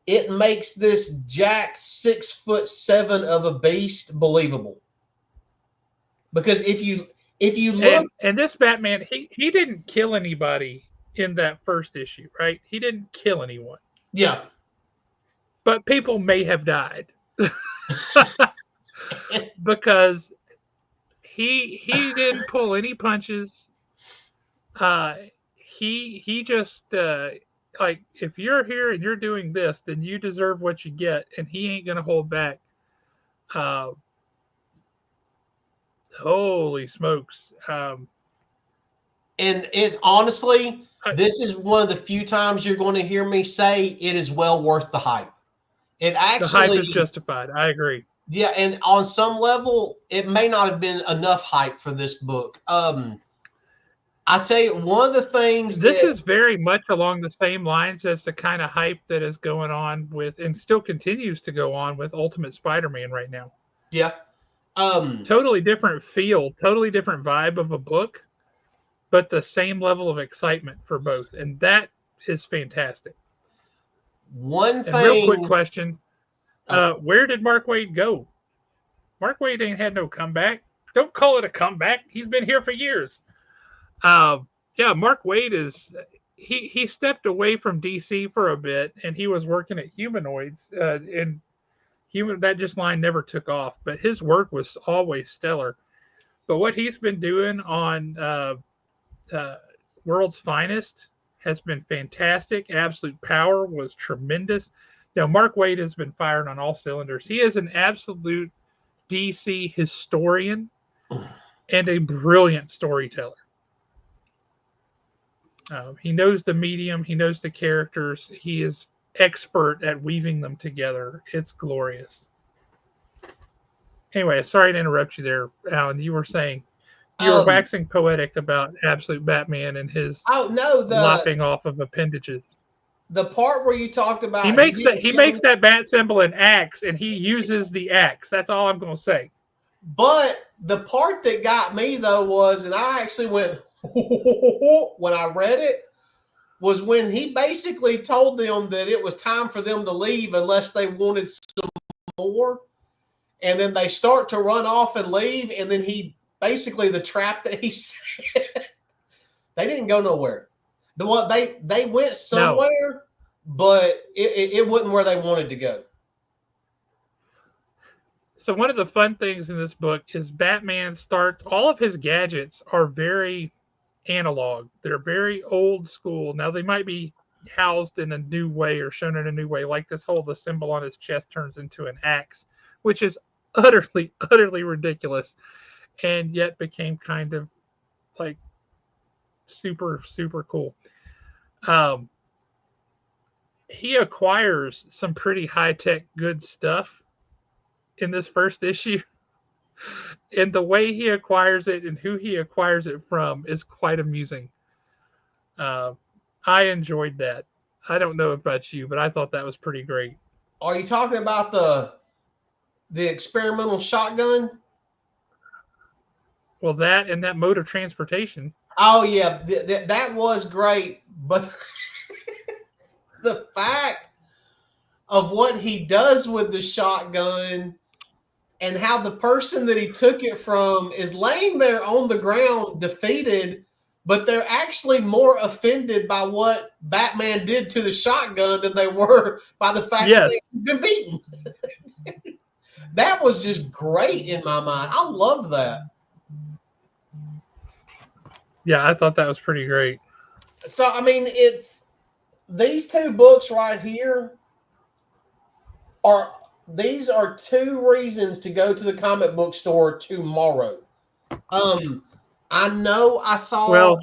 it makes this jacked 6'7" of a beast believable. Because if you look, and this Batman, he didn't kill anybody in that first issue, right? He didn't kill anyone. Yeah. But people may have died. Because he didn't pull any punches. He just like, if you're here and you're doing this, then you deserve what you get, and he ain't gonna hold back. Holy smokes! And it honestly, this is one of the few times you're going to hear me say it is well worth the hype. It actually, the hype is justified. I agree. Yeah, and on some level, it may not have been enough hype for this book. I tell you, one of the things this is very much along the same lines as the kind of hype that is going on with, and still continues to go on with, Ultimate Spider-Man right now. Yeah. Totally different feel, totally different vibe of a book, but the same level of excitement for both, and that is fantastic. One thing. And real quick question: where did Mark Waid go? Mark Waid ain't had no comeback. Don't call it a comeback. He's been here for years. Yeah, Mark Waid is he stepped away from DC for a bit, and he was working at Humanoids, and that just line never took off. But his work was always stellar. But what he's been doing on World's Finest has been fantastic. Absolute Power was tremendous. Now, Mark Waid has been firing on all cylinders. He is an absolute DC historian and a brilliant storyteller. He knows the medium. He knows the characters. He is expert at weaving them together. It's glorious. Anyway, sorry to interrupt you there, Alan. You were saying you were waxing poetic about Absolute Batman and his lopping off of appendages. The part where you talked about he makes that bat symbol an axe, and he uses the axe. That's all I'm going to say. But the part that got me though was, and I actually went when I read it, was when he basically told them that it was time for them to leave unless they wanted some more. And then they start to run off and leave. And then he basically, the trap that he said, they didn't go nowhere. They went somewhere, but it wasn't where they wanted to go. So one of the fun things in this book is Batman starts, all of his gadgets are very analog. They're very old school. Now they might be housed in a new way or shown in a new way, like the symbol on his chest turns into an axe, which is utterly ridiculous, and yet became kind of like super cool. He acquires some pretty high-tech good stuff in this first issue. And the way he acquires it and who he acquires it from is quite amusing. I enjoyed that. I don't know about you, but I thought that was pretty great. Are you talking about the experimental shotgun? Well, that and that mode of transportation. Oh, yeah. That was great. But the fact of what he does with the shotgun and how the person that he took it from is laying there on the ground defeated, but they're actually more offended by what Batman did to the shotgun than they were by the fact that Yes. they've been beaten. That was just great in my mind. I love that. Yeah, I thought that was pretty great. So, I mean, it's these two books right here these are two reasons to go to the comic book store tomorrow. I know I saw. Well,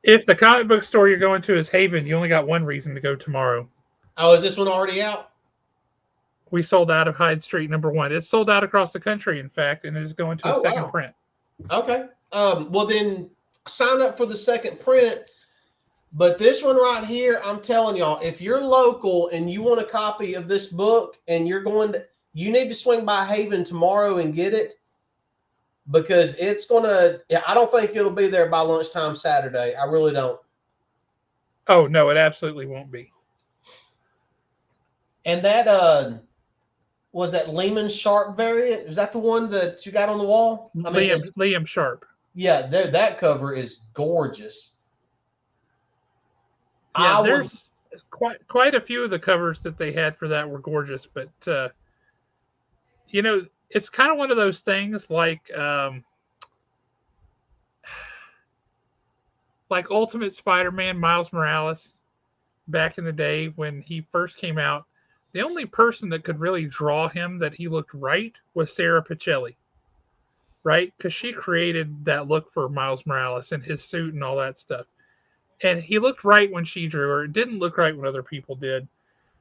if the comic book store you're going to is Haven, you only got one reason to go tomorrow. Oh, is this one already out? We sold out of Hyde Street #1. It's sold out across the country, in fact, and it is going to a second print. Okay. Well, then sign up for the second print. But this one right here, I'm telling y'all, if you're local and you want a copy of this book and you need to swing by Haven tomorrow and get it, because I don't think it'll be there by lunchtime Saturday. I really don't. Oh, no, it absolutely won't be. And that, was that Lehman Sharp variant? Is that the one that you got on the wall? Liam Sharp. Yeah, dude, that cover is gorgeous. Yeah, there's quite a few of the covers that they had for that were gorgeous, but it's kind of one of those things like Ultimate Spider-Man, Miles Morales, back in the day when he first came out. The only person that could really draw him that he looked right was Sarah Pichelli, right? Because she created that look for Miles Morales and his suit and all that stuff. And he looked right when she drew her. It didn't look right when other people did.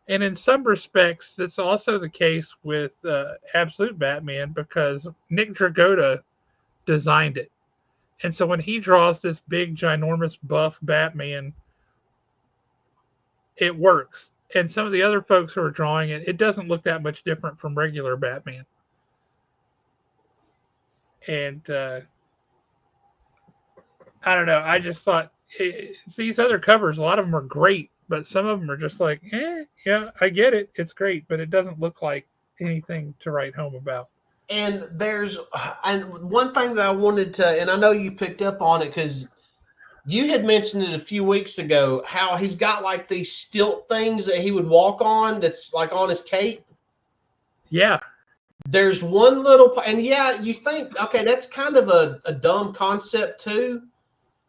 And in some respects, that's also the case with Absolute Batman, because Nick Dragotta designed it. And so when he draws this big, ginormous, buff Batman, it works. And some of the other folks who are drawing it, it doesn't look that much different from regular Batman. And I don't know. I just thought these other covers, a lot of them are great, but some of them are just like, yeah, I get it. It's great, but it doesn't look like anything to write home about. And one thing that I wanted to, and I know you picked up on it because you had mentioned it a few weeks ago, how he's got like these stilt things that he would walk on that's like on his cape. Yeah. There's one little, and yeah, you think, okay, that's kind of a dumb concept too.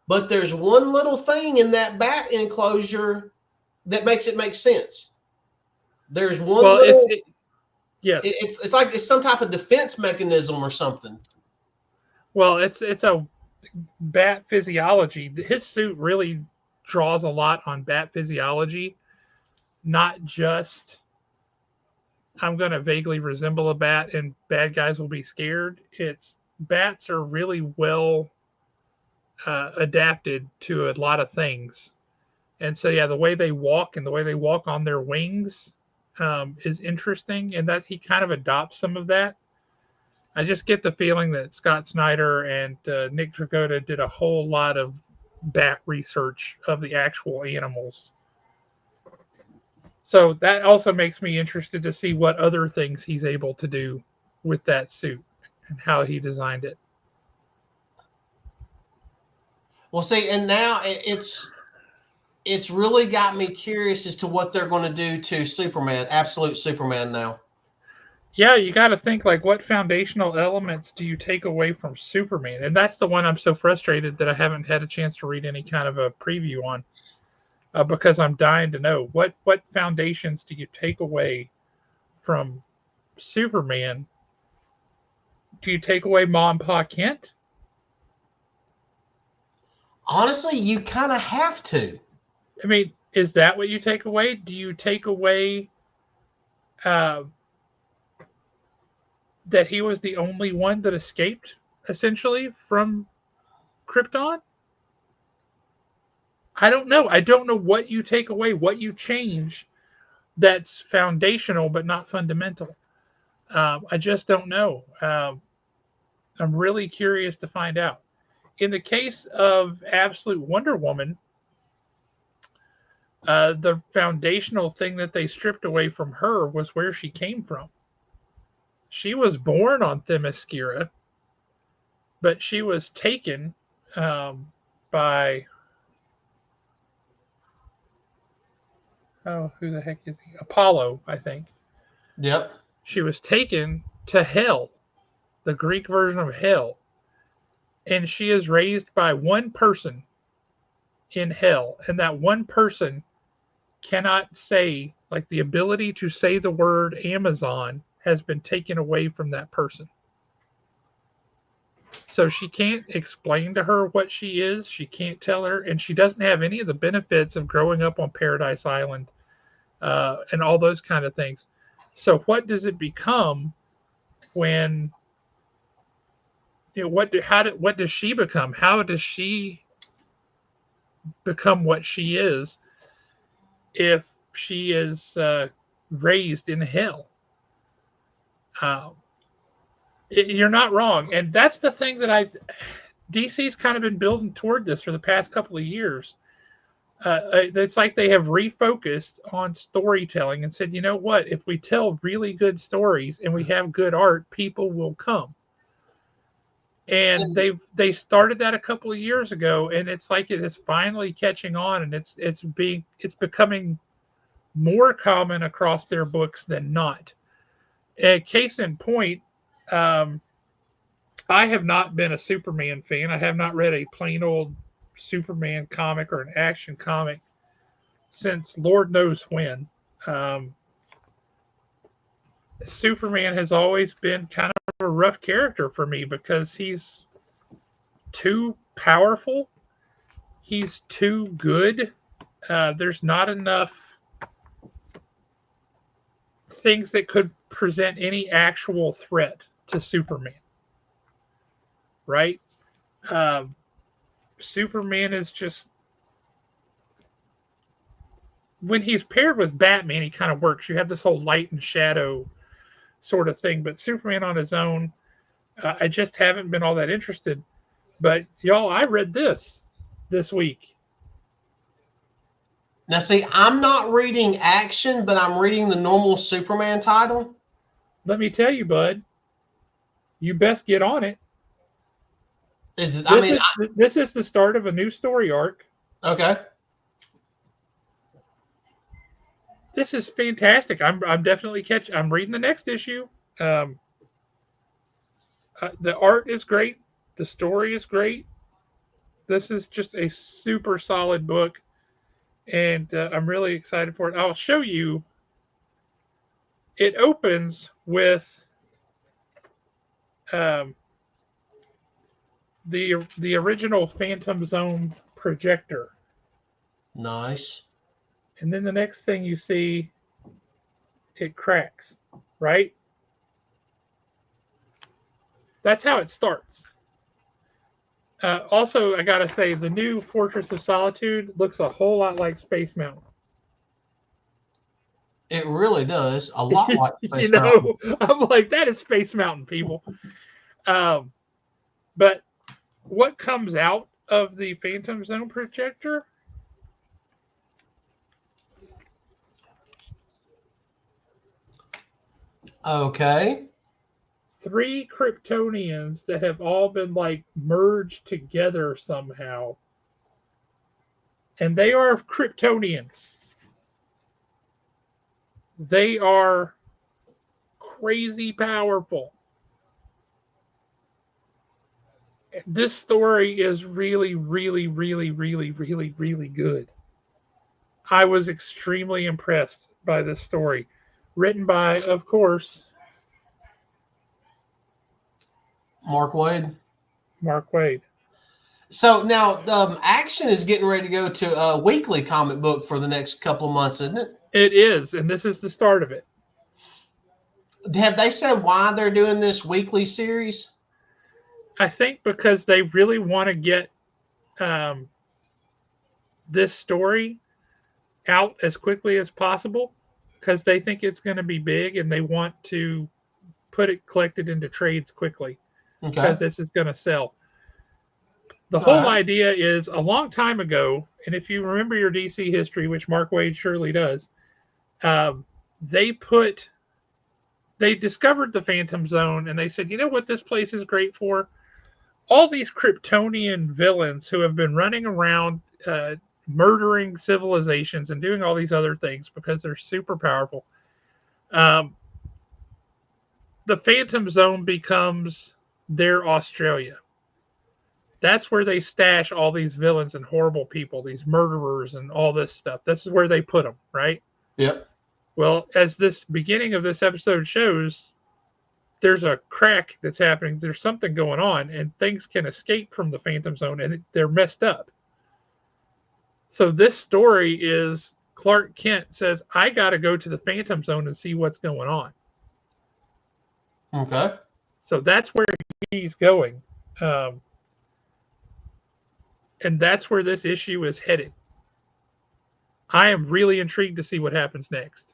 But there's one little thing in that bat enclosure that makes it make sense. There's one little. It's like it's some type of defense mechanism or something. Well, it's a bat physiology. His suit really draws a lot on bat physiology, not just I'm going to vaguely resemble a bat and bad guys will be scared. It's bats are really well adapted to a lot of things. And so, yeah, the way they walk and the way they walk on their wings is interesting, and that he kind of adopts some of that. I just get the feeling that Scott Snyder and Nick Dragotta did a whole lot of bat research of the actual animals. So that also makes me interested to see what other things he's able to do with that suit and how he designed it. Well, see, and now it's really got me curious as to what they're going to do to Superman, Absolute Superman now. Yeah, you got to think, like, what foundational elements do you take away from Superman? And that's the one I'm so frustrated that I haven't had a chance to read any kind of a preview on, because I'm dying to know what foundations do you take away from Superman? Do you take away Ma and Pa Kent? Honestly, you kind of have to. I mean, is that what you take away? Do you take away that he was the only one that escaped, essentially, from Krypton? I don't know. I don't know what you take away, what you change that's foundational but not fundamental. I just don't know. I'm really curious to find out. In the case of Absolute Wonder Woman, the foundational thing that they stripped away from her was where she came from. She was born on Themyscira, but she was taken by, oh, who the heck is he? Apollo, I think. Yep. She was taken to hell, the Greek version of hell, and she is raised by one person in hell, and that one person cannot say, like, the ability to say the word Amazon has been taken away from that person. So she can't explain to her what she is. She can't tell her, and she doesn't have any of the benefits of growing up on Paradise Island and all those kind of things. So what does it become when, you know, what does she become? How does she become what she is if she is raised in hell? You're not wrong, and that's the thing that DC's kind of been building toward this for the past couple of years. It's like they have refocused on storytelling and said, you know what? If we tell really good stories and we have good art, people will come. And they started that a couple of years ago, and it's like it is finally catching on, and it's becoming more common across their books than not. Case in point, I have not been a Superman fan. I have not read a plain old Superman comic or an action comic since Lord knows when. Superman has always been kind of a rough character for me because he's too powerful. He's too good. There's not enough things that could present any actual threat to Superman. Right? Superman is just, when he's paired with Batman, he kind of works. You have this whole light and shadow sort of thing, but Superman on his own, I just haven't been all that interested. But y'all, I read this week. Now, see, I'm not reading action, but I'm reading the normal Superman title. Let me tell you, bud, you best get on it. This is the start of a new story arc. Okay. This is fantastic. I'm definitely I'm reading the next issue. The art is great. The story is great. This is just a super solid book, and I'm really excited for it. I'll show you. It opens with the original Phantom Zone projector. Nice. And then the next thing you see, it cracks, right? That's how it starts. Also, I gotta say, the new Fortress of Solitude looks a whole lot like Space Mountain. It really does. A lot like Space Mountain. I'm like, that is Space Mountain, people. But what comes out of the Phantom Zone projector? Okay. 3 Kryptonians that have all been like merged together somehow. And they are Kryptonians. They are crazy powerful. This story is really, really, really, really, really, really good. I was extremely impressed by this story. Written by, of course, Mark Waid. Mark Waid. So now Action is getting ready to go to a weekly comic book for the next couple of months, isn't it? It is, and this is the start of it. Have they said why they're doing this weekly series? I think because they really want to get this story out as quickly as possible, because they think it's going to be big and they want to put it collected into trades quickly, because this is going to sell. The whole idea is, a long time ago, and if you remember your DC history, which Mark Waid surely does, they they discovered the Phantom Zone, and they said, you know what this place is great for? All these Kryptonian villains who have been running around murdering civilizations and doing all these other things because they're super powerful. Um, the Phantom Zone becomes their Australia. That's where they stash all these villains and horrible people, these murderers and all this stuff. This is where they put them, right? Yep. Well, as this beginning of this episode shows, there's a crack that's happening. There's something going on, and things can escape from the Phantom Zone, and they're messed up. So this story is Clark Kent says, I got to go to the Phantom Zone and see what's going on. Okay. So that's where he's going. And that's where this issue is headed. I am really intrigued to see what happens next.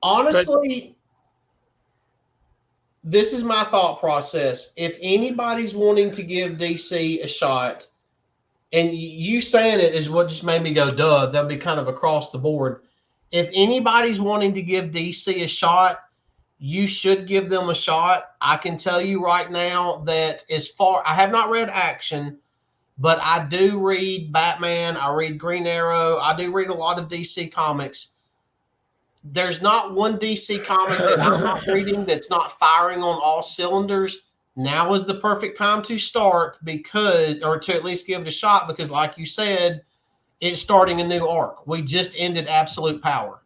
Honestly, this is my thought process. If anybody's wanting to give DC a shot, and you saying it is what just made me go, duh, that'd be kind of across the board. If anybody's wanting to give DC a shot, you should give them a shot. I can tell you right now that I have not read Action, but I do read Batman. I read Green Arrow. I do read a lot of DC comics. There's not one DC comic that I'm not reading that's not firing on all cylinders. Now is the perfect time to start or to at least give it a shot because, like you said, it's starting a new arc. We just ended Absolute Power.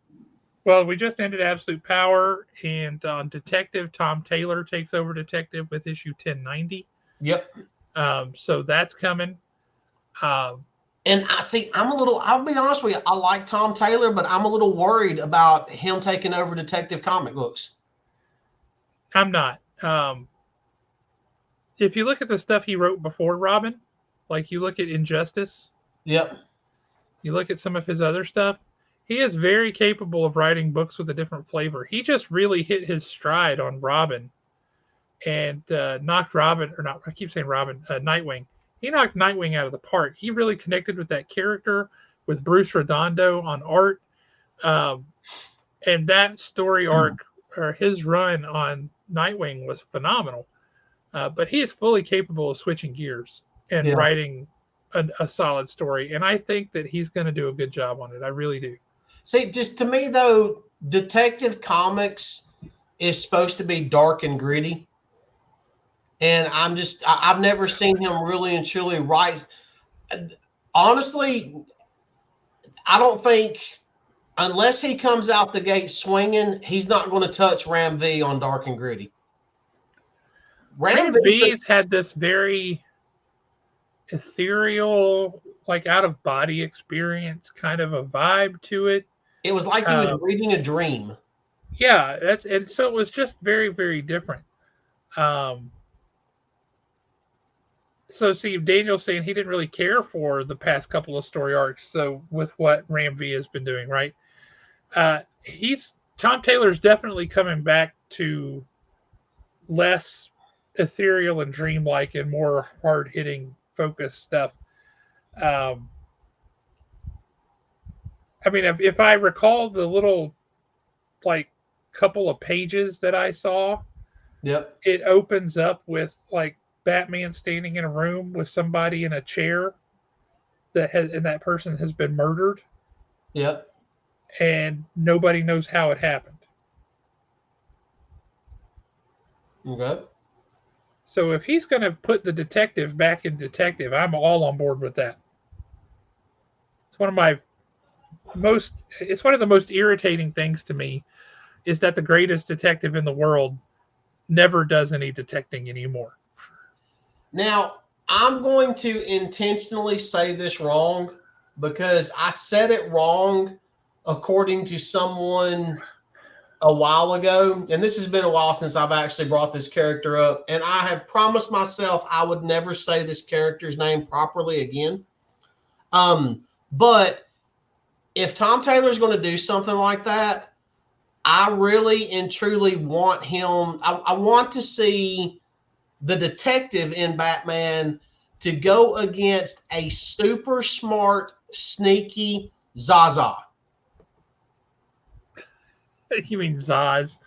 Well, we just ended Absolute Power, and on Detective, Tom Taylor takes over Detective with issue 1090. Yep. So that's coming. And I'll be honest with you, I like Tom Taylor, but I'm a little worried about him taking over Detective comic books. I'm not. If you look at the stuff he wrote before Robin, like you look at Injustice. Yep. You look at some of his other stuff, he is very capable of writing books with a different flavor. He just really hit his stride on Robin and knocked Nightwing. He knocked Nightwing out of the park. He really connected with that character, with Bruce Redondo on art. And that story arc, or his run on Nightwing, was phenomenal. But he is fully capable of switching gears and writing a solid story. And I think that he's going to do a good job on it. I really do. See, just to me, though, Detective Comics is supposed to be dark and gritty. And I've never seen him really and truly write. Honestly, I don't think, unless he comes out the gate swinging, he's not going to touch Ram V on dark and gritty. Ram V's had this very ethereal, like out of body experience kind of a vibe to it. It was like he was reading a dream. Yeah, and so it was just very, very different. So see, Daniel's saying he didn't really care for the past couple of story arcs. So with what Ram V has been doing, right? Tom Taylor's definitely coming back to less ethereal and dreamlike and more hard hitting focused stuff. I mean, if I recall the little like couple of pages that I saw, it opens up with like Batman standing in a room with somebody in a chair and that person has been murdered. Yep. And nobody knows how it happened. Okay. So if he's going to put the detective back in Detective, I'm all on board with that. It's one of the most irritating things to me is that the greatest detective in the world never does any detecting anymore. Now, I'm going to intentionally say this wrong because I said it wrong according to someone a while ago. And this has been a while since I've actually brought this character up. And I have promised myself I would never say this character's name properly again. But if Tom Taylor's going to do something like that, I really and truly want him. I want to see the detective in Batman to go against a super smart sneaky Zaza. You mean Zaz?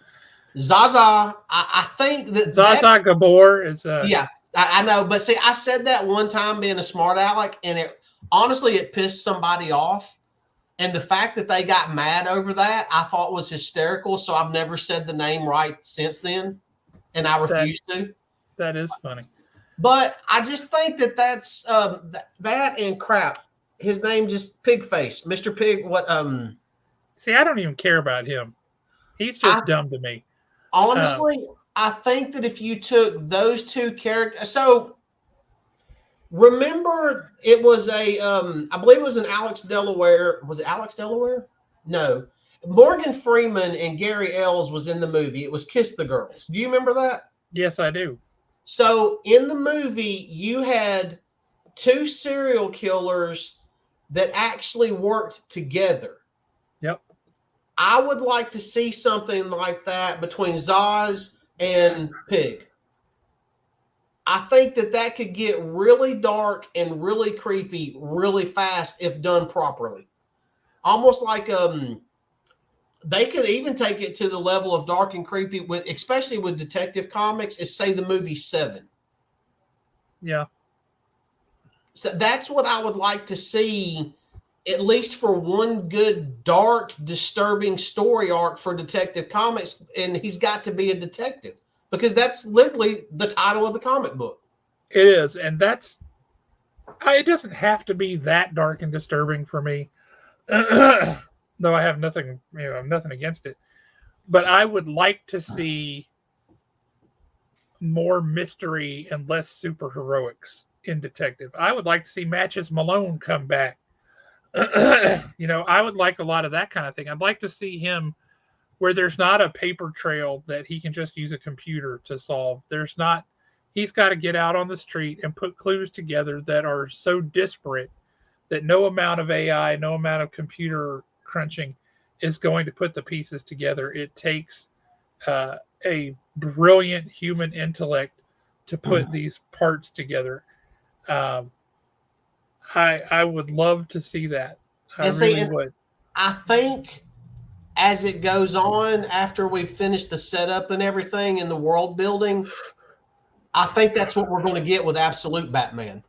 Zaza, I think Zaza Gabor is yeah, I know, but see, I said that one time being a smart aleck, and it honestly it pissed somebody off. And the fact that they got mad over that, I thought was hysterical. So I've never said the name right since then, and I refuse to. That is funny. But I just think that's that and crap. His name just Pigface, Mr. Pig. What? See, I don't even care about him. He's just dumb to me. Honestly, I think that if you took those two characters, so remember it was I believe it was an Alex Delaware. Was it Alex Delaware? No. Morgan Freeman and Gary Ells was in the movie. It was Kiss the Girls. Do you remember that? Yes, I do. So in the movie, you had two serial killers that actually worked together. Yep. I would like to see something like that between Zaz and Pig. I think that could get really dark and really creepy really fast if done properly. Almost like they could even take it to the level of dark and creepy with, especially with Detective Comics, is say the movie Seven. Yeah. So that's what I would like to see, at least for one good, dark, disturbing story arc for Detective Comics. And he's got to be a detective because that's literally the title of the comic book. It is. And it doesn't have to be that dark and disturbing for me. Though I have nothing against it. But I would like to see more mystery and less superheroics in Detective. I would like to see Matches Malone come back. I would like a lot of that kind of thing. I'd like to see him where there's not a paper trail that he can just use a computer to solve. He's got to get out on the street and put clues together that are so disparate that no amount of AI, no amount of computer crunching is going to put the pieces together. It takes a brilliant human intellect to put these parts together. I would love to see that. I really would. I think as it goes on, after we finish the setup and everything in the world building, I think that's what we're going to get with Absolute Batman.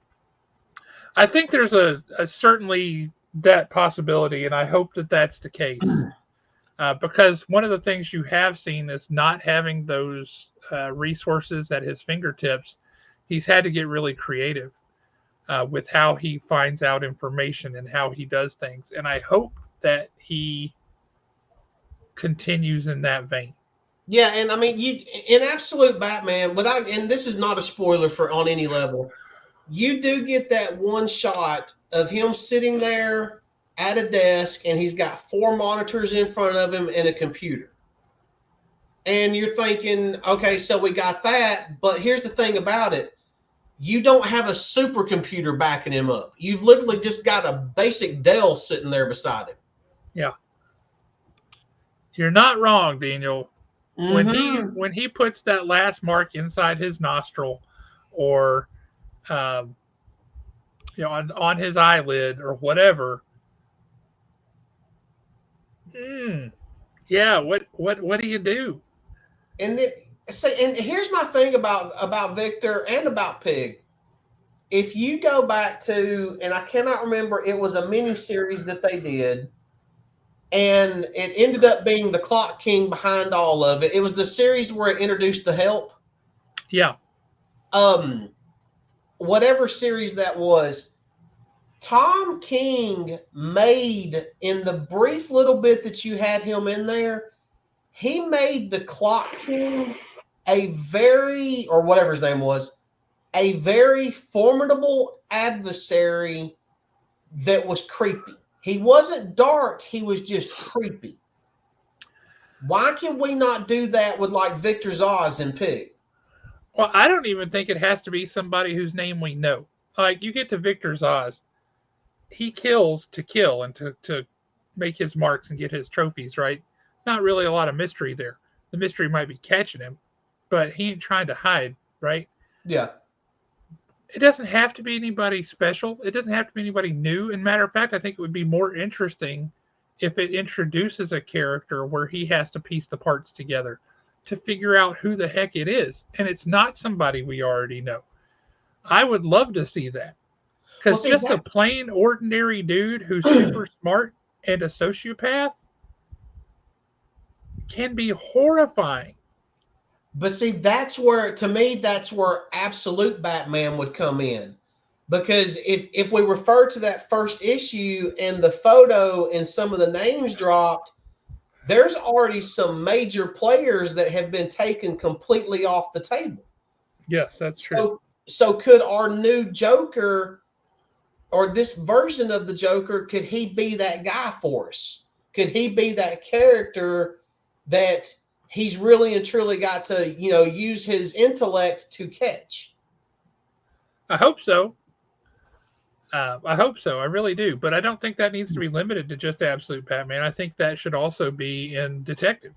I think there's a certainly that possibility, and I hope that that's the case. Because one of the things you have seen is not having those resources at his fingertips. He's had to get really creative with how he finds out information and how he does things. And I hope that he continues in that vein. Yeah, and I mean, in Absolute Batman, and this is not a spoiler on any level, you do get that one shot of him sitting there at a desk, and he's got 4 monitors in front of him and a computer. And you're thinking, okay, so we got that, but here's the thing about it. You don't have a supercomputer backing him up. You've literally just got a basic Dell sitting there beside him. Yeah. You're not wrong, Daniel. Mm-hmm. When he puts that last mark inside his nostril or on his eyelid or whatever, yeah, what do you do? And here's my thing about Victor and about Pig. If you go back to, and I cannot remember, it was a mini series that they did, and it ended up being the Clock King behind all of it. It was the series where it introduced the Help. Yeah. Whatever series that was, Tom King made, in the brief little bit that you had him in there, he made the Clock King a very formidable adversary that was creepy. He wasn't dark, he was just creepy. Why can we not do that with like Victor Zsasz and Pig? Well, I don't even think it has to be somebody whose name we know. Like, you get to Victor Zsasz, he kills to kill and to make his marks and get his trophies, right? Not really a lot of mystery there. The mystery might be catching him, but he ain't trying to hide, right? Yeah. It doesn't have to be anybody special. It doesn't have to be anybody new. And matter of fact, I think it would be more interesting if it introduces a character where he has to piece the parts together to figure out who the heck it is. And it's not somebody we already know. I would love to see that. Well, Because see just a that, plain ordinary dude who's super smart and a sociopath can be horrifying. but see, that's where, to me, that's where absolute Batman would come in. Because if we refer to that first issue and the photo and some of the names dropped, there's already some major players that have been taken completely off the table. Yes, that's true. So could our new Joker, or this version of the Joker, could he be that guy for us? Could he be that character that he's really and truly got to, use his intellect to catch? I hope so. I hope so. I really do. But I don't think that needs to be limited to just Absolute Batman. I think that should also be in Detective.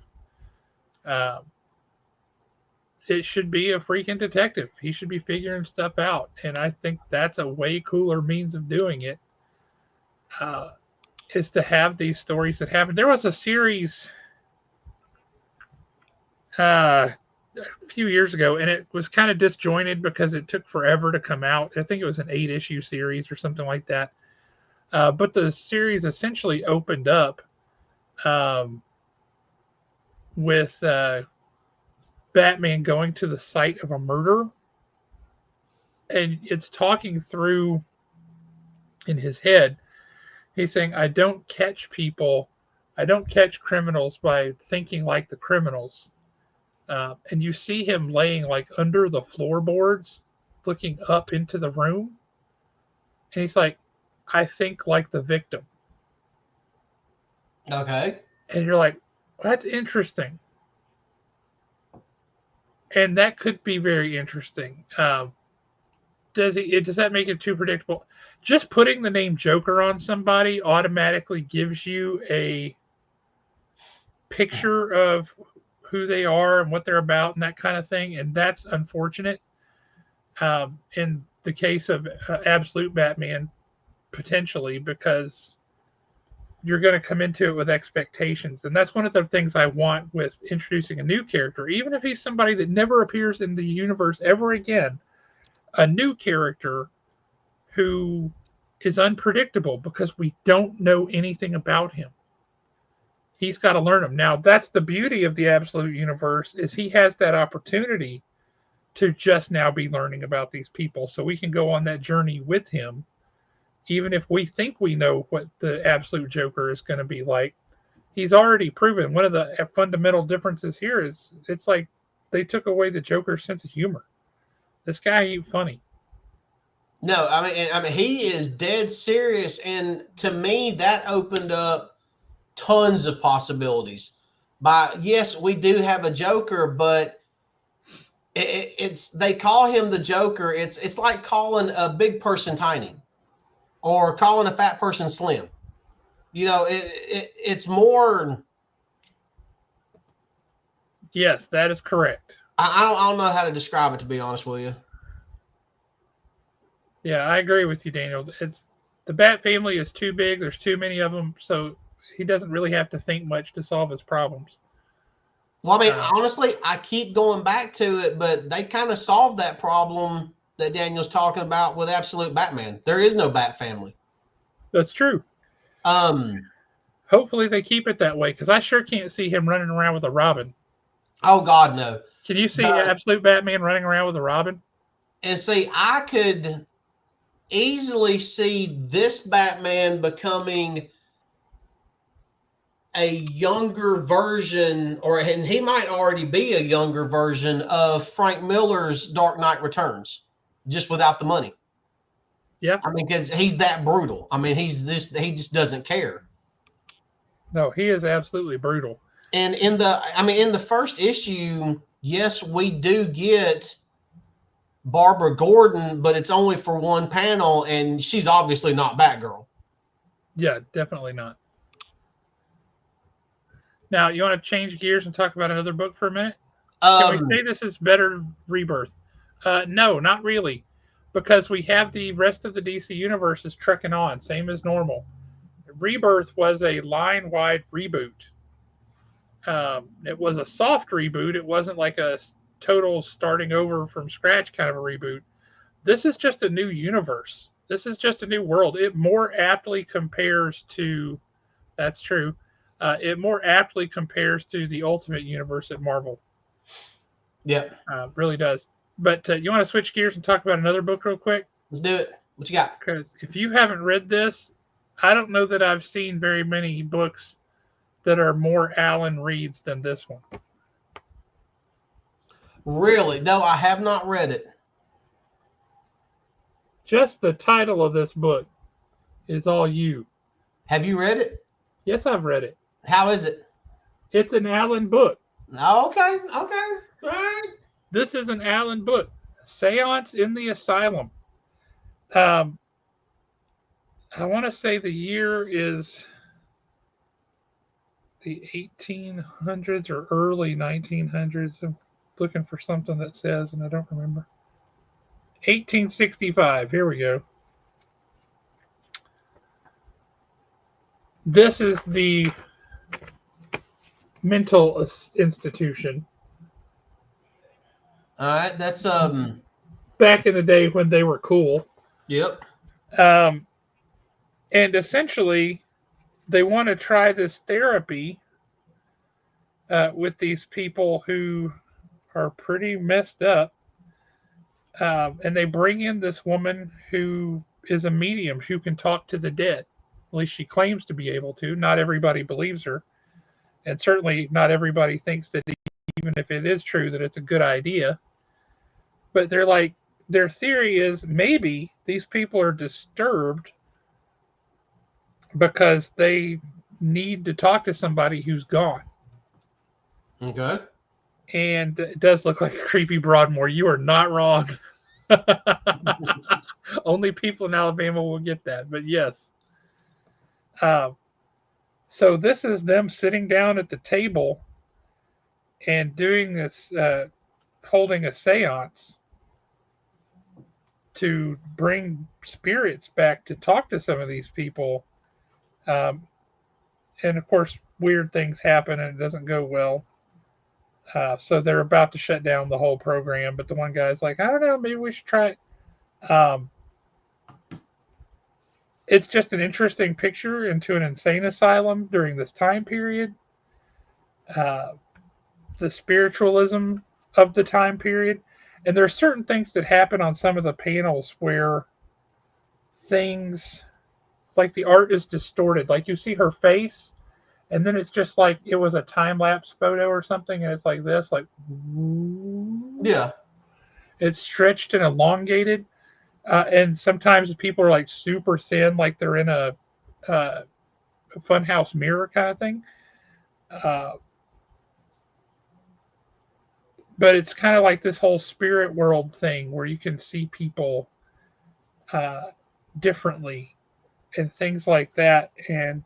It should be a freaking detective. He should be figuring stuff out. And I think that's a way cooler means of doing it, is to have these stories that happen. There was a series a few years ago, and it was kind of disjointed because it took forever to come out. I think it was an 8-issue series or something like that. But the series essentially opened up with Batman going to the site of a murder, and it's talking through in his head. He's saying, I don't catch criminals by thinking like the criminals. And you see him laying like under the floorboards, looking up into the room. And he's like, I think like the victim. Okay. And you're like, that's interesting. And that could be very interesting. Does that make it too predictable? Just putting the name Joker on somebody automatically gives you a picture of who they are and what they're about and that kind of thing. And that's unfortunate. In the case of Absolute Batman, potentially, because you're going to come into it with expectations. And that's one of the things I want with introducing a new character, even if he's somebody that never appears in the universe ever again, a new character who is unpredictable because we don't know anything about him. He's got to learn them. Now, that's the beauty of the Absolute Universe, is he has that opportunity to just now be learning about these people. So we can go on that journey with him, even if we think we know what the Absolute Joker is going to be like. He's already proven. One of the fundamental differences here is it's like they took away the Joker's sense of humor. This guy ain't funny. No, I mean, he is dead serious, and to me, that opened up tons of possibilities. Yes, we do have a Joker, but it's they call him the Joker. It's like calling a big person tiny, or calling a fat person slim. It's more. Yes, that is correct. I don't know how to describe it, to be honest with you. Yeah, I agree with you, Daniel. It's the Bat family is too big. There's too many of them, so he doesn't really have to think much to solve his problems. Well, I mean, honestly, I keep going back to it, but they kind of solved that problem that Daniel's talking about with Absolute Batman. There is no Bat family. That's true. Hopefully they keep it that way, because I sure can't see him running around with a Robin. Oh, God, no. Can you see Absolute Batman running around with a Robin? And see, I could easily see this Batman becoming a younger version, and he might already be a younger version of Frank Miller's Dark Knight Returns, just without the money. Yeah. I mean, because he's that brutal. I mean, he just doesn't care. No, he is absolutely brutal. And in the first issue, yes, we do get Barbara Gordon, but it's only for one panel, and she's obviously not Batgirl. Yeah, definitely not. Now, you want to change gears and talk about another book for a minute? Can we say this is better Rebirth? No, not really. because we have the rest of the DC universe is trucking on, same as normal. Rebirth was a line-wide reboot. It was a soft reboot. It wasn't like a total starting over from scratch kind of a reboot. This is just a new universe. This is just a new world. It more aptly compares to, that's true, it more aptly compares to the Ultimate Universe at Marvel. Yep. Really does. But you want to switch gears and talk about another book real quick? Let's do it. What you got? Because if you haven't read this, I don't know that I've seen very many books that are more Alan Reeds than this one. Really? No, I have not read it. Just the title of this book is all you. Have you read it? Yes, I've read it. How is it? It's an Alan book. Okay. All right. This is an Alan book. Seance in the Asylum. I want to say the year is the 1800s or early 1900s. I'm looking for something that says, and I don't remember. 1865. Here we go. This is the mental institution. All right. That's back in the day when they were cool. Yep. And essentially, they want to try this therapy with these people who are pretty messed up. And they bring in this woman who is a medium who can talk to the dead. At least she claims to be able to. Not everybody believes her. And certainly not everybody thinks that even if it is true that it's a good idea. But they're like, their theory is maybe these people are disturbed because they need to talk to somebody who's gone. Okay. And it does look like a creepy Broadmoor. You are not wrong. Only people in Alabama will get that, but yes. So this is them sitting down at the table and doing this, holding a seance to bring spirits back to talk to some of these people. And of course, weird things happen and it doesn't go well. So they're about to shut down the whole program, but the one guy's like, I don't know, maybe we should try it. It's just an interesting picture into an insane asylum during this time period. The spiritualism of the time period. And there are certain things that happen on some of the panels where things, like the art is distorted. Like you see her face, and then it's just like it was a time-lapse photo or something, and it's like this, like... Yeah. It's stretched and elongated. And sometimes people are like super thin, like they're in a funhouse mirror kind of thing. But it's kind of like this whole spirit world thing where you can see people differently and things like that. And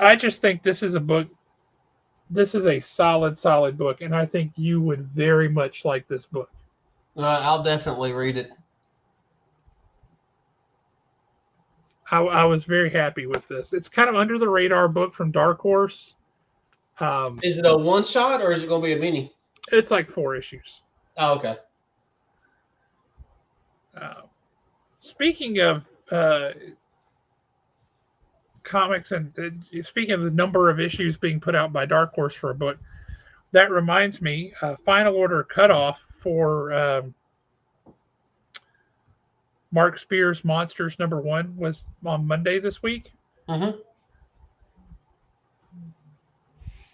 I just think this is a book. This is a solid book, and I think you would very much like this book. I'll definitely read it. I was very happy with this. It's kind of under the radar book from Dark Horse. Is it a one shot or is it going to be a mini? It's like 4 issues. Oh, okay. Speaking of comics and speaking of the number of issues being put out by Dark Horse for a book, that reminds me, final order cutoff for Mark Spears' Monsters #1 was on Monday this week. Mm-hmm.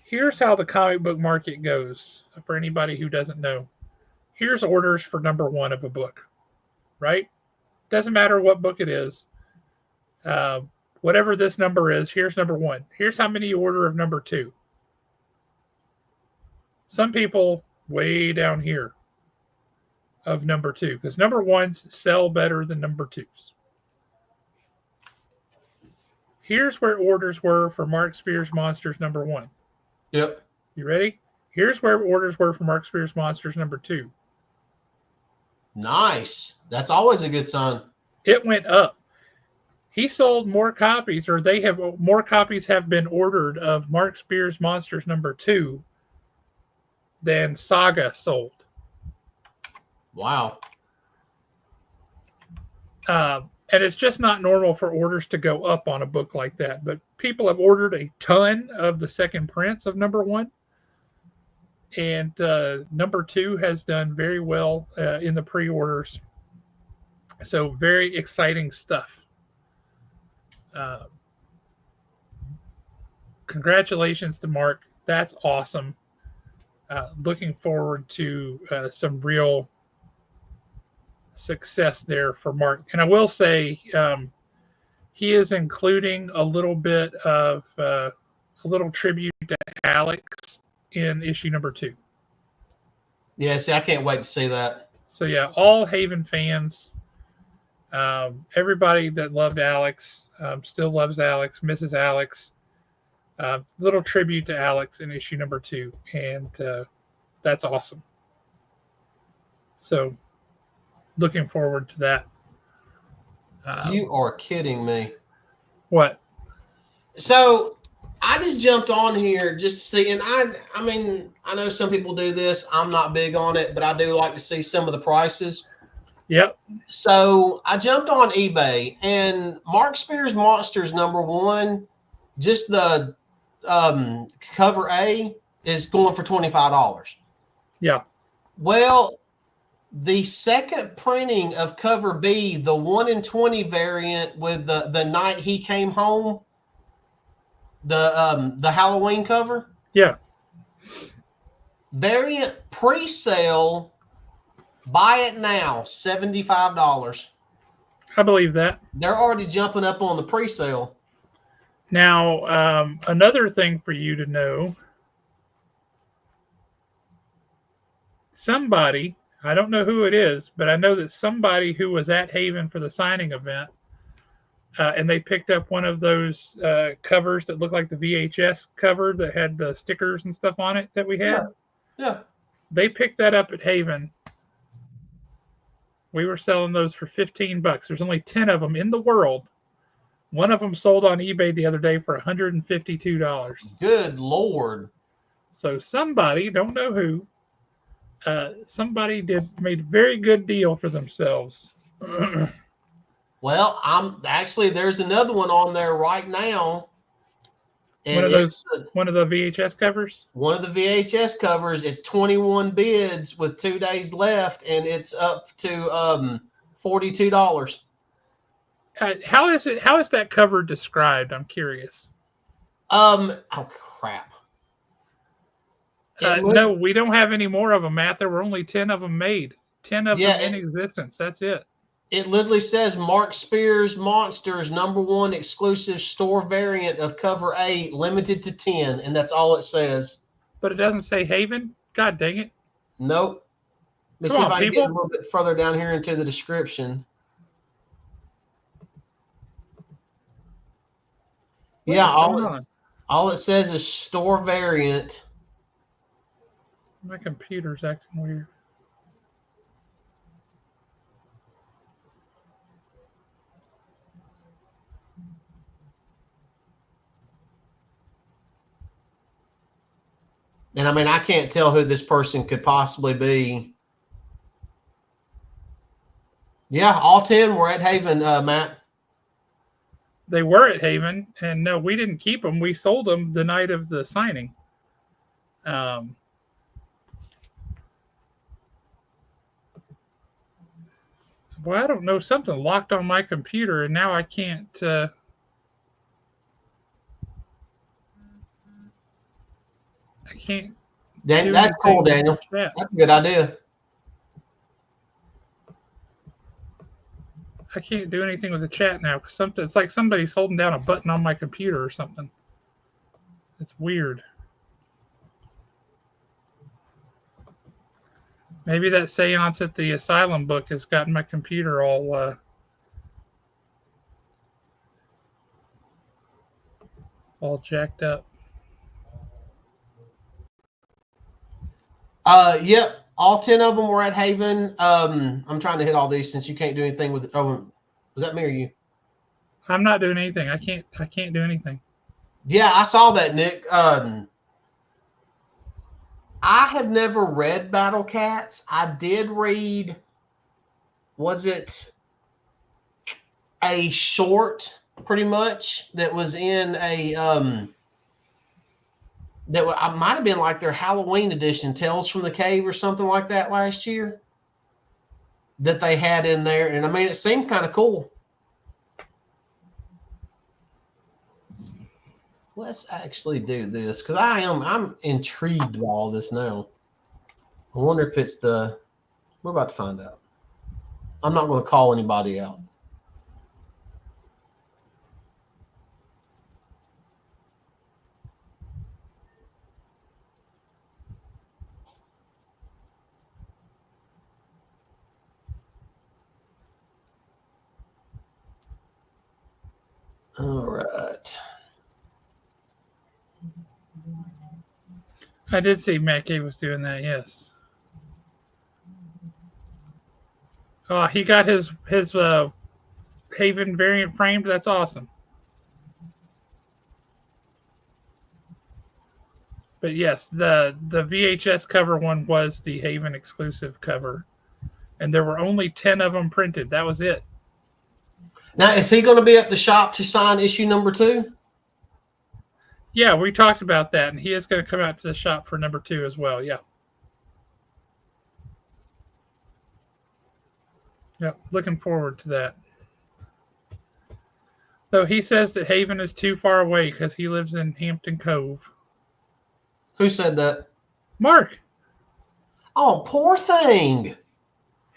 Here's how the comic book market goes for anybody who doesn't know. Here's orders for #1 of a book, right? Doesn't matter what book it is. Whatever this number is, here's #1. Here's how many you order of #2. Some people way down here of #2 because #1s sell better than #2s. Here's where orders were for Mark Spears' Monsters #1. Yep. You ready? Here's where orders were for Mark Spears' Monsters #2. Nice. That's always a good sign. It went up. He sold more copies, or more copies have been ordered of Mark Spears Monsters #2 than Saga sold. Wow. And it's just not normal for orders to go up on a book like that. But people have ordered a ton of the second prints of #1. And #2 has done very well in the pre-orders. So very exciting stuff. Congratulations to Mark. That's awesome. Looking forward to some real success there for Mark. And I will say he is including a little bit of a little tribute to Alex in issue #2. Yeah, see, I can't wait to see that. So yeah, all Haven fans, everybody that loved Alex, still loves Alex, misses Alex. Little tribute to Alex in issue #2, and that's awesome. So looking forward to that. You are kidding me. What? So I just jumped on here just to see, and I mean, I know some people do this. I'm not big on it, but I do like to see some of the prices. Yep. So I jumped on eBay, and Mark Spears Monsters #1, just the cover A, is going for $25. Yeah. Well, the second printing of cover B, the 1 in 20 variant with the night he came home, the Halloween cover. Yeah. Variant pre-sale, buy it now, $75. I believe that. They're already jumping up on the pre-sale. Now, another thing for you to know, somebody, I don't know who it is, but I know that somebody who was at Haven for the signing event, and they picked up one of those covers that looked like the VHS cover that had the stickers and stuff on it that we had. Yeah. They picked that up at Haven. We were selling those for $15. There's only 10 of them in the world. One of them sold on eBay the other day for $152. Good Lord. So somebody, don't know who, somebody made a very good deal for themselves. Well, there's another one on there right now. And one of the VHS covers? One of the VHS covers. It's 21 bids with 2 days left, and it's up to $42. How is that cover described? I'm curious. Oh crap. No, we don't have any more of them, Matt. There were only 10 of them made. 10 of them in existence. That's it. It literally says Mark Spears Monsters #1 exclusive store variant of cover A, limited to 10, and that's all it says. But it doesn't say Haven? God dang it. Nope. Let me see if I can get a little bit further down here into the description. Yeah, all it says is store variant. My computer's acting weird. And I mean, I can't tell who this person could possibly be. Yeah, all 10 were at Haven, Matt. They were at Haven, and no, we didn't keep them. We sold them the night of the signing. Well, I don't know. Something locked on my computer, and now I can't. I can't. That's cool, Daniel. That's a good idea. I can't do anything with the chat now because it's like somebody's holding down a button on my computer or something. It's weird. Maybe that seance at the Asylum book has gotten my computer all jacked up. Yep. All 10 of them were at Haven. I'm trying to hit all these since you can't do anything with it. Oh, was that me or you? I'm not doing anything. I can't do anything. Yeah, I saw that, Nick. I have never read Battle Cats. I did read, was it a short, pretty much, that was in a I might have been like their Halloween edition, Tales from the Cave or something like that last year, that they had in there. And I mean, it seemed kind of cool. Let's actually do this because I'm intrigued by all this now. I wonder if it's we're about to find out. I'm not going to call anybody out. All right. I did see Matt K was doing that. Yes. Oh, he got his Haven variant framed. That's awesome. But yes, the VHS cover one was the Haven exclusive cover, and there were only 10 of them printed. That was it. Now, is he going to be at the shop to sign issue number 2? Yeah, we talked about that, and he is going to come out to the shop for number 2 as well. Yeah. Yep, looking forward to that. So he says that Haven is too far away because he lives in Hampton Cove. Who said that? Mark. Oh, poor thing.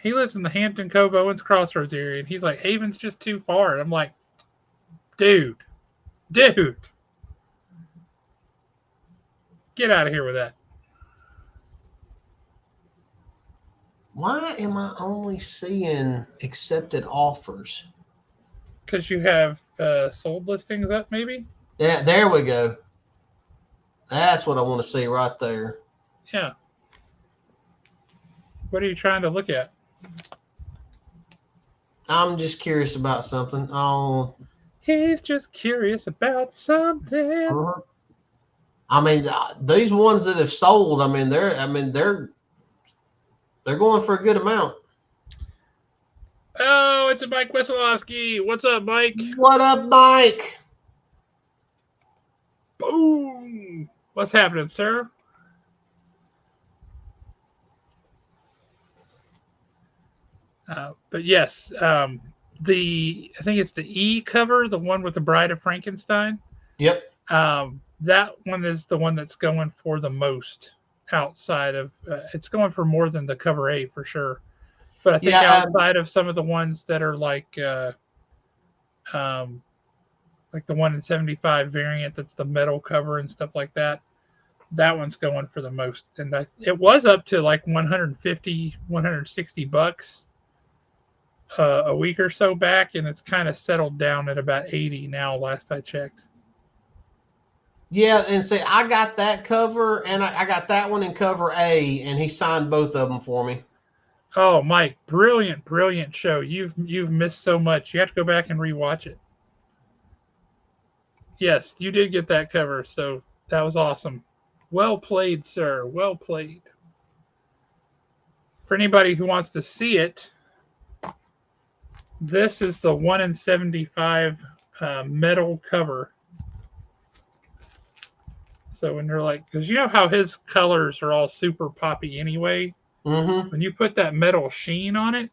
He lives in the Hampton Cove Owens Crossroads area, and he's like, Haven's just too far. And I'm like, dude, get out of here with that. Why am I only seeing accepted offers? Because you have sold listings up, maybe? Yeah, there we go. That's what I want to see right there. Yeah. What are you trying to look at? I'm just curious about something. Oh, he's just curious about something. I mean, these ones that have sold, they're going for a good amount. Oh, it's a Mike Wesolowski. What's up, Mike? What up, Mike? Boom. What's happening, sir? But yes, I think it's the E cover, the one with the Bride of Frankenstein. Yep. That one is the one that's going for the most outside of. It's going for more than the cover A for sure. But I think outside of some of the ones that are like the one in 75 variant, that's the metal cover and stuff like that. That one's going for the most, and it was up to like 150, 160 bucks a week or so back, and it's kind of settled down at about 80 now. Last I checked. Yeah, and see, I got that cover, and I got that one in cover A, and he signed both of them for me. Oh, Mike, brilliant show. You've missed so much. You have to go back and rewatch it. Yes, you did get that cover, so that was awesome. Well played, sir. Well played. For anybody who wants to see it, this is the 1 in 75 metal cover. So when they're like, because you know how his colors are all super poppy anyway. Mm-hmm. When you put that metal sheen on it,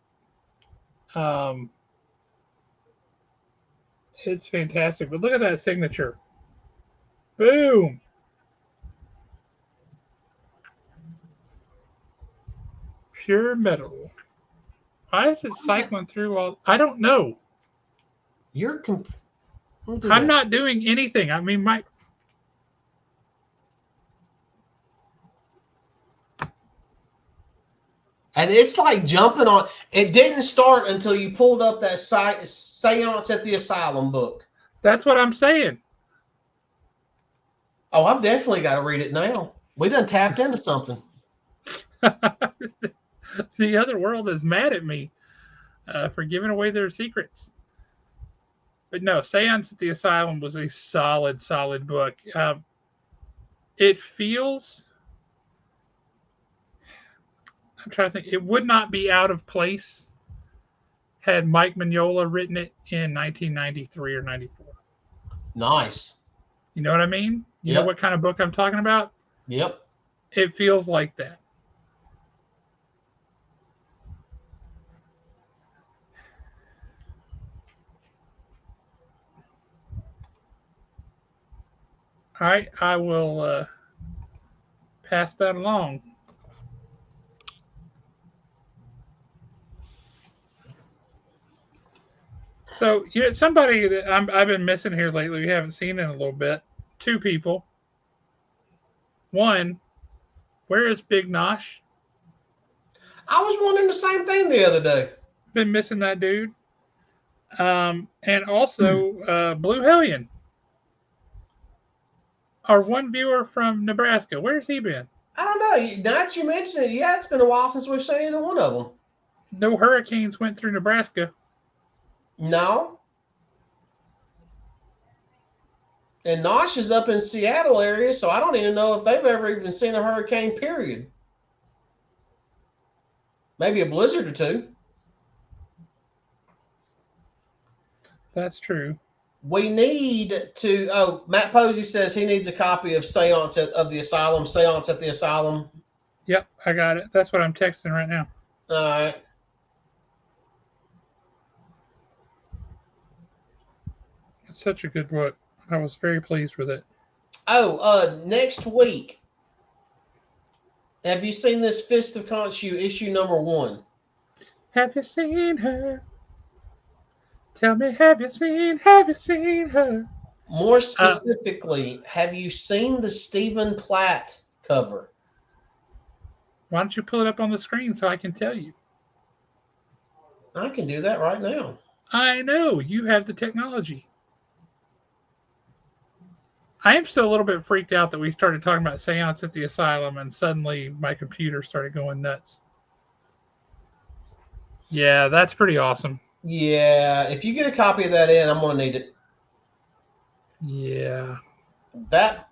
it's fantastic. But look at that signature. Boom. Pure metal. Why is it cycling through all? I don't know. I'm not doing anything. I mean, and it's like jumping on. It didn't start until you pulled up that Seance at the Asylum book. That's what I'm saying. Oh, I've definitely got to read it now. We done tapped into something. The other world is mad at me for giving away their secrets. But no, Seance at the Asylum was a solid, solid book. It feels, I'm trying to think, it would not be out of place had Mike Mignola written it in 1993 or 94. Nice. You know what I mean? You Yep. know what kind of book I'm talking about? Yep. It feels like that. All right, I will pass that along. So, somebody that I've been missing here lately, we haven't seen in a little bit. Two people. One, where is Big Nosh? I was wondering the same thing the other day. Been missing that dude. And also Blue Hellion, our one viewer from Nebraska. Where's he been? I don't know. Now that you mention it, yeah, it's been a while since we've seen either one of them. No hurricanes went through Nebraska. No. And Nosh is up in Seattle area, so I don't even know if they've ever even seen a hurricane, period. Maybe a blizzard or two. That's true. We need to. Oh, Matt Posey says he needs a copy of Seance of the Asylum. Seance at the Asylum. Yep, I got it. That's what I'm texting right now. All right. It's such a good book. I was very pleased with it. Oh, next week. Have you seen this Fist of Khonshu issue number 1? Have you seen her? Tell me, have you seen her? More specifically, have you seen the Stephen Platt cover? Why don't you pull it up on the screen so I can tell you? I can do that right now. I know. You have the technology. I am still a little bit freaked out that we started talking about Seance at the Asylum and suddenly my computer started going nuts. Yeah, that's pretty awesome. Yeah, if you get a copy of that in, I'm going to need it. Yeah. That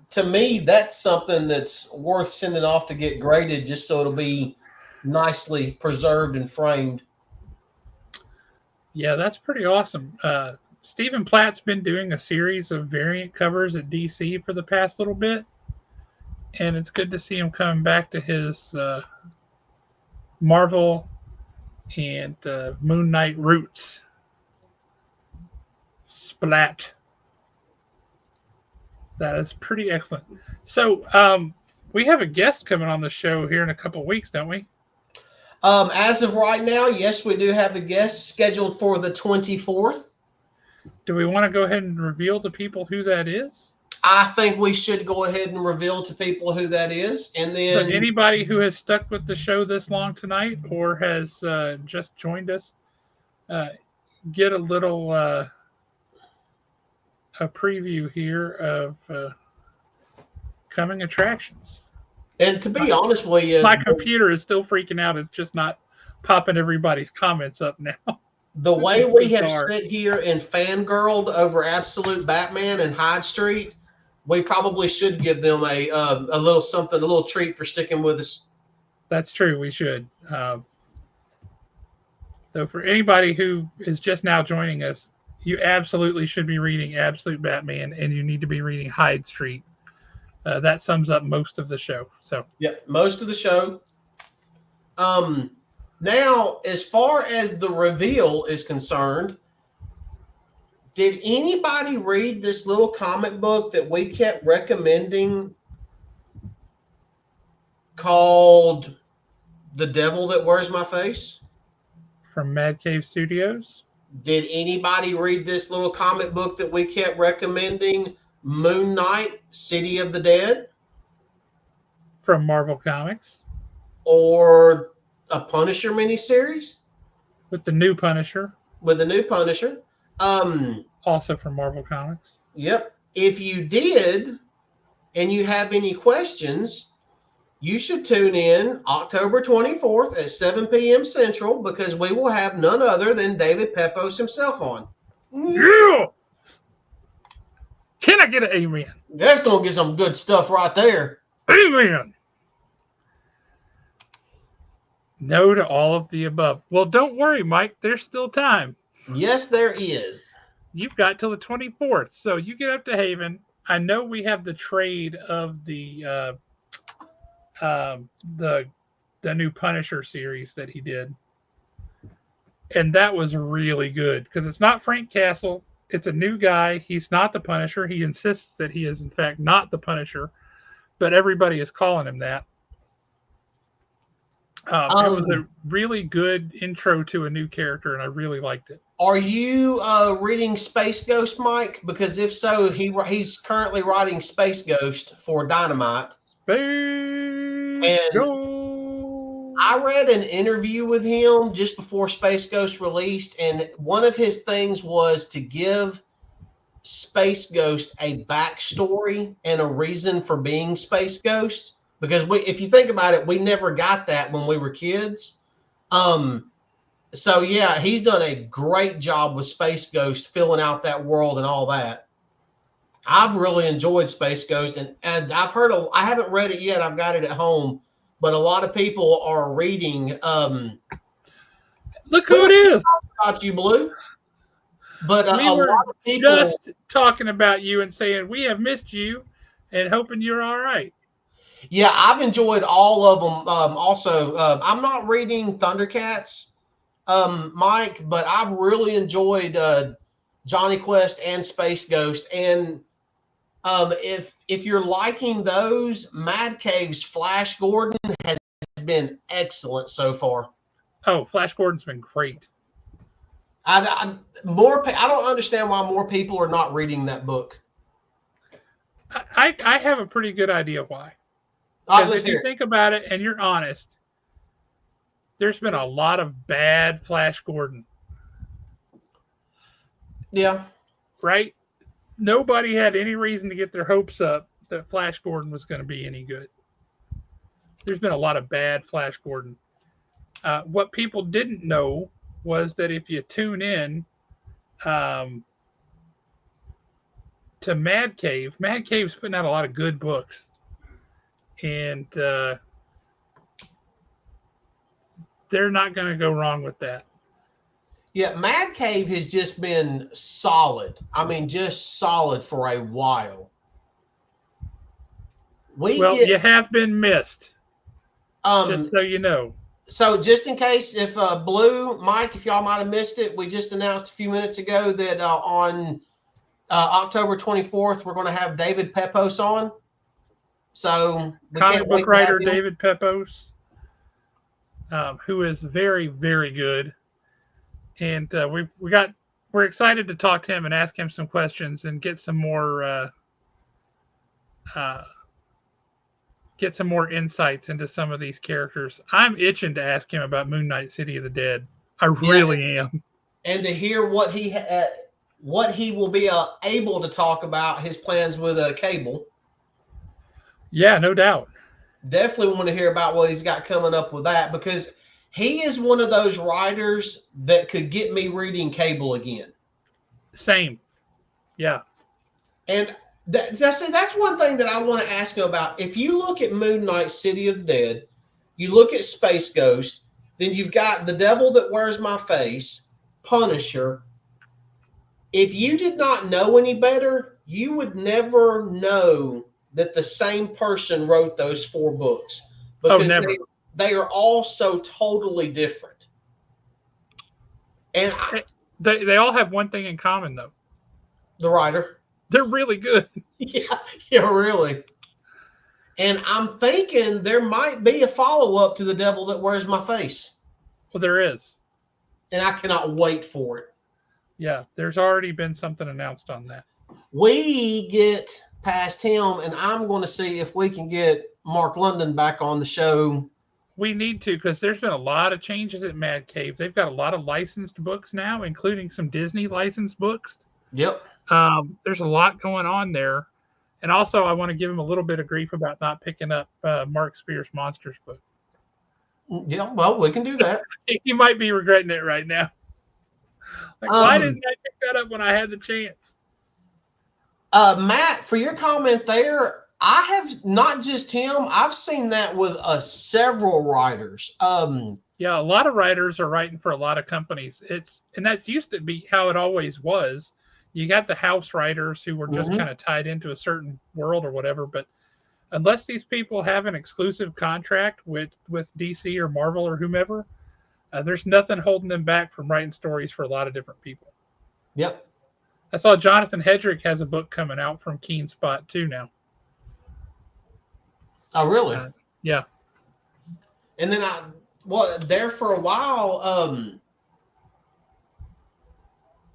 to me, that's something that's worth sending off to get graded just so it'll be nicely preserved and framed. Yeah, that's pretty awesome. Stephen Platt's been doing a series of variant covers at DC for the past little bit, and it's good to see him coming back to his Marvel and Moon Knight roots. Splat. That is pretty excellent. So we have a guest coming on the show here in a couple of weeks, don't we? As of right now, yes, we do have a guest scheduled for the 24th. Do we want to go ahead and reveal to people who that is? I think we should go ahead and reveal to people who that is. And then But anybody who has stuck with the show this long tonight or has just joined us, get a little a preview here of coming attractions. And to be honest with you, my computer is still freaking out. It's just not popping everybody's comments up now. The way we have sit here and fangirled over Absolute Batman and Hyde Street, we probably should give them a little something, a little treat for sticking with us. That's true. We should. So for anybody who is just now joining us, you absolutely should be reading Absolute Batman, and you need to be reading Hyde Street. That sums up most of the show. So yep, most of the show. Now, as far as the reveal is concerned, did anybody read this little comic book that we kept recommending called The Devil That Wears My Face? From Mad Cave Studios? Did anybody read this little comic book that we kept recommending, Moon Knight, City of the Dead? From Marvel Comics? Or a Punisher miniseries? With the new Punisher. With the new Punisher. Also from Marvel Comics. Yep. If you did, and you have any questions, you should tune in October 24th at 7 p.m. Central because we will have none other than David Pepos himself on. Yeah! Can I get an amen? That's going to get some good stuff right there. Amen! No to all of the above. Well, don't worry, Mike. There's still time. Yes, there is. You've got till the 24th. So you get up to Haven. I know we have the trade of the new Punisher series that he did. And that was really good because it's not Frank Castle. It's a new guy. He's not the Punisher. He insists that he is, in fact, not the Punisher, but everybody is calling him that. It was a really good intro to a new character, and I really liked it. Are you reading Space Ghost, Mike? Because if so, he's currently writing Space Ghost for Dynamite. Space Ghost. I read an interview with him just before Space Ghost released, and one of his things was to give Space Ghost a backstory and a reason for being Space Ghost. Because if you think about it, we never got that when we were kids. So yeah, he's done a great job with Space Ghost, filling out that world and all that. I've really enjoyed Space Ghost, and I've heard I haven't read it yet. I've got it at home, but a lot of people are reading. Look who it is! About you, Blue. But we were lot of people just talking about you and saying we have missed you, and hoping you're all right. Yeah, I've enjoyed all of them. Also, I'm not reading Thundercats, Mike, but I've really enjoyed Johnny Quest and Space Ghost. And if you're liking those, Mad Cave's Flash Gordon has been excellent so far. Oh, Flash Gordon's been great. I don't understand why more people are not reading that book. I have a pretty good idea why. Because if you think about it and you're honest, there's been a lot of bad Flash Gordon. Yeah. Right? Nobody had any reason to get their hopes up that Flash Gordon was going to be any good. There's been a lot of bad Flash Gordon. What people didn't know was that if you tune in to Mad Cave's putting out a lot of good books. And they're not going to go wrong with that. Yeah, Mad Cave has just been solid. I mean, just solid for a while. You have been missed. Just so you know. So just in case, if Blue, Mike, if y'all might have missed it, we just announced a few minutes ago that on October 24th, we're going to have David Pepos on. So comic book writer David Pepos, who is very, very good, and we're excited to talk to him and ask him some questions and get some more insights into some of these characters. I'm itching to ask him about Moon Knight: City of the Dead. I really am, and to hear what he will be able to talk about his plans with Cable. Yeah, no doubt. Definitely want to hear about what he's got coming up with that, because he is one of those writers that could get me reading Cable again. Same. Yeah. And that's one thing that I want to ask you about. If you look at Moon Knight: City of the Dead, you look at Space Ghost, then you've got The Devil That Wears My Face, Punisher. If you did not know any better, you would never know that the same person wrote those 4 books, because they are all so totally different. And they all have one thing in common, though. The writer. They're really good. Yeah, really. And I'm thinking there might be a follow-up to The Devil That Wears My Face. Well, there is. And I cannot wait for it. Yeah, there's already been something announced on that. We get past him, and I'm going to see if we can get Mark London back on the show. We need to, because there's been a lot of changes at Mad Cave. They've got a lot of licensed books now, including some Disney licensed books. Yep. There's a lot going on there, And also, I want to give him a little bit of grief about not picking up Mark Spears' Monsters book. Yeah, well, we can do that. He might be regretting it right now. Like, why didn't I pick that up when I had the chance? Matt, for your comment there, I have not just him. I've seen that with several writers. Yeah, a lot of writers are writing for a lot of companies. And that's used to be how it always was. You got the house writers who were just kind of tied into a certain world or whatever. But unless these people have an exclusive contract with DC or Marvel or whomever, there's nothing holding them back from writing stories for a lot of different people. Yep. I saw Jonathan Hedrick has a book coming out from Keen Spot too now. Oh, really? Yeah. And then there for a while,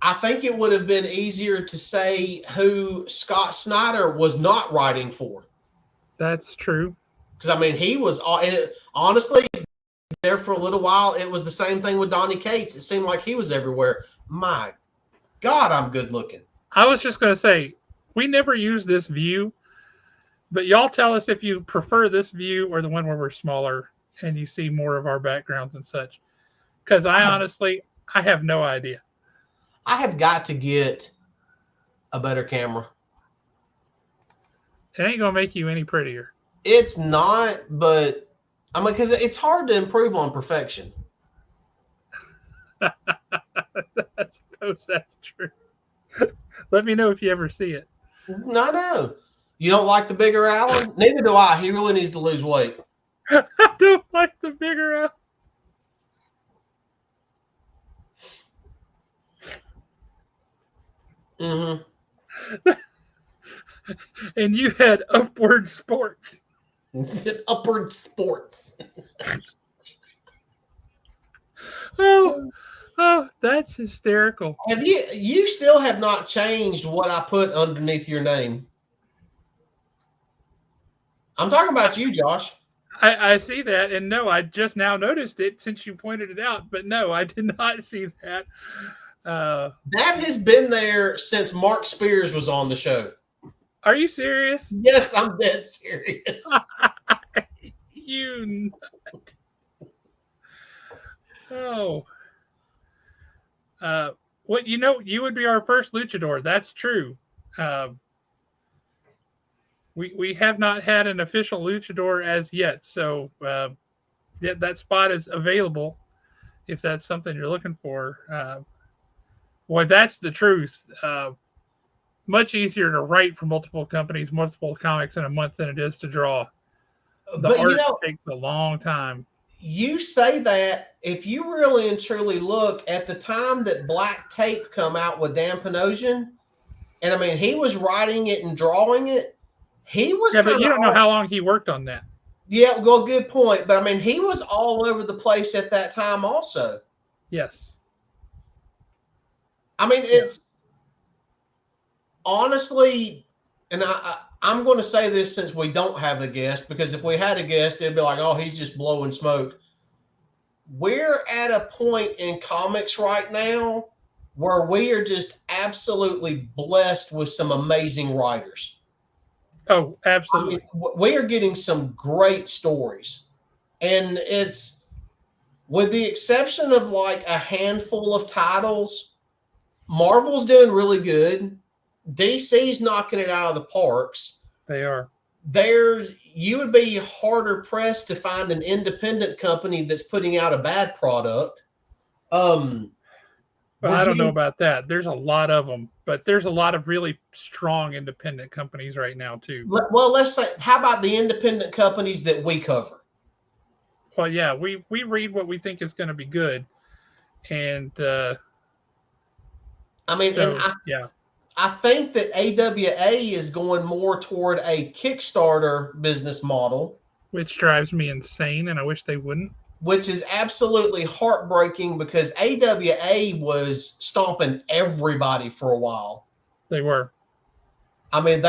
I think it would have been easier to say who Scott Snyder was not writing for. That's true. Because, I mean, he was, honestly, there for a little while, it was the same thing with Donny Cates. It seemed like he was everywhere. My God, I'm good looking. I was just going to say, we never use this view, but y'all tell us if you prefer this view or the one where we're smaller and you see more of our backgrounds and such. Because I have no idea. I have got to get a better camera. It ain't going to make you any prettier. It's not, but I mean, because it's hard to improve on perfection. I suppose that's true. Let me know if you ever see it. No, no. You don't like the bigger Alan? Neither do I. He really needs to lose weight. I don't like the bigger Alan. Mm-hmm. And you had Upward Sports. Upward Sports. Oh, that's hysterical. Have you still have not changed what I put underneath your name? I'm talking about you, Josh. I see that, and no, I just now noticed it since you pointed it out, but no, I did not see that. That has been there since Mark Spears was on the show. Are you serious? Yes, I'm dead serious. You nut. Oh. What you would be our first luchador. That's true. We have not had an official luchador as yet, so yeah, that spot is available if that's something you're looking for. Boy, that's the truth. Much easier to write for multiple companies, multiple comics in a month than it is to draw. The art takes a long time. You say that, if you really and truly look at the time that Black Tape come out with Dan Panosian, and I mean, he was writing it and drawing it. He was but you don't know how long he worked on that. Yeah, well, good point. But I mean, he was all over the place at that time also. Yes. I mean, it's honestly, and I'm going to say this since we don't have a guest, because if we had a guest, it'd be like, oh, he's just blowing smoke. We're at a point in comics right now where we are just absolutely blessed with some amazing writers. Oh, absolutely. I mean, we are getting some great stories. And it's, with the exception of like a handful of titles, Marvel's doing really good. DC's knocking it out of the parks. They are. You would be harder pressed to find an independent company that's putting out a bad product. Well, I don't know about that. There's a lot of them, but there's a lot of really strong independent companies right now too. Well, let's say, how about the independent companies that we cover? Well, yeah, we read what we think is going to be good, and I mean, so, I think that AWA is going more toward a Kickstarter business model, which drives me insane, and I wish they wouldn't. Which is absolutely heartbreaking, because AWA was stomping everybody for a while. They were. I mean,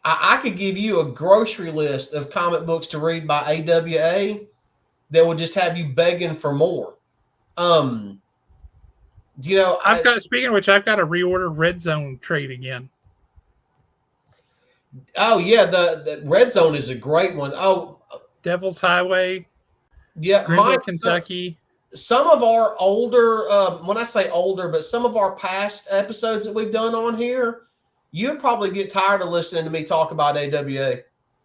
I could give you a grocery list of comic books to read by AWA that would just have you begging for more. Speaking of which, I've got to reorder Red Zone trade again. Oh yeah, the Red Zone is a great one. Oh Devil's Highway, yeah, Grindel, Mike. Kentucky. Some of our older, when I say older, but some of our past episodes that we've done on here, you'd probably get tired of listening to me talk about AWA.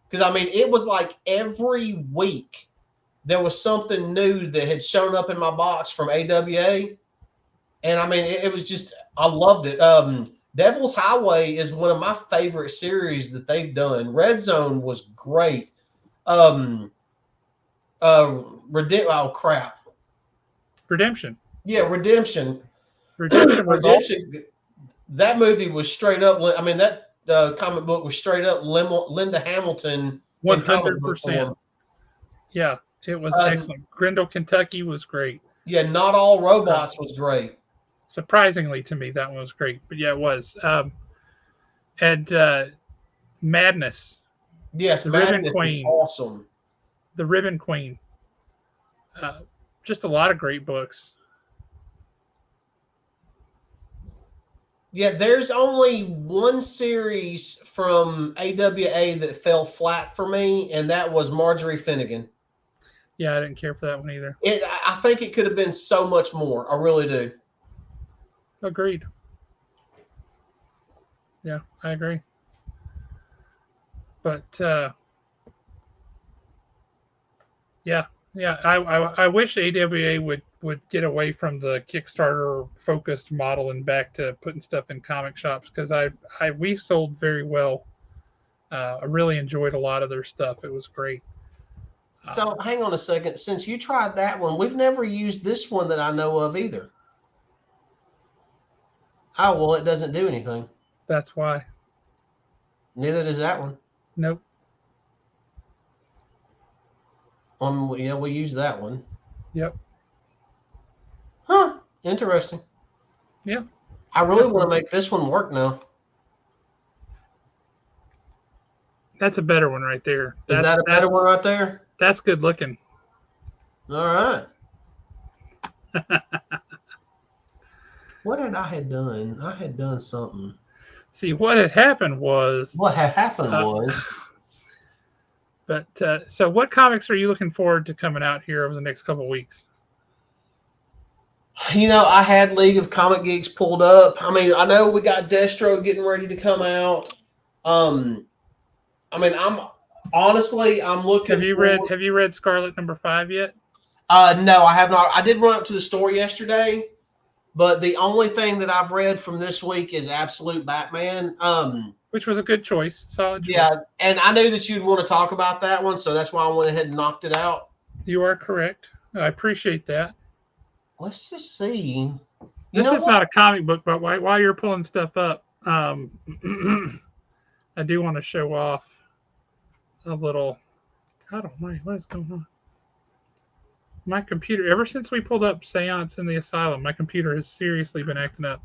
Because, I mean, it was like every week there was something new that had shown up in my box from AWA. And, I mean, it was just, I loved it. Devil's Highway is one of my favorite series that they've done. Red Zone was great. Oh, crap. Redemption. Yeah, Redemption. Redemption was all. Redemption. That movie was straight up. I mean, that comic book was straight up Linda Hamilton in comic book 100%. form. Yeah, it was excellent. Grindel, Kentucky was great. Yeah, Not All Robots was great. Surprisingly to me, that one was great. But yeah, it was. And Madness. Yes, The Madness Ribbon Queen. was awesome. The Ribbon Queen. Just a lot of great books. Yeah, there's only one series from AWA that fell flat for me, and that was Marjorie Finnegan. Yeah, I didn't care for that one either. I think it could have been so much more. I really do. Agreed. Yeah, I agree. But yeah, I wish AWA would get away from the Kickstarter focused model and back to putting stuff in comic shops, because we sold very well. I really enjoyed a lot of their stuff. It was great. So hang on a second. Since you tried that one, we've never used this one that I know of either. Oh, well, it doesn't do anything. That's why. Neither does that one. Nope. Yeah, we use that one. Yep. Huh. Interesting. Yeah. I really want to make this one work now. That's a better one right there. Is that a better one right there? That's good looking. All right. What had I had done? I had done something. See, what had happened was... What had happened was... But, so what comics are you looking forward to coming out here over the next couple of weeks? You know, I had League of Comic Geeks pulled up. I mean, I know we got Destro getting ready to come out. I mean, I'm looking. Have you read Scarlet #5 yet? No, I have not. I did run up to the store yesterday, but the only thing that I've read from this week is Absolute Batman. Which was a good choice, solid choice. Yeah, and I knew that you'd want to talk about that one, so that's why I went ahead and knocked it out. You are correct. I appreciate that. Let's just see. This is not a comic book, but while you're pulling stuff up, I do want to show off a little. I don't know what is going on. My computer, ever since we pulled up Seance in the Asylum, my computer has seriously been acting up.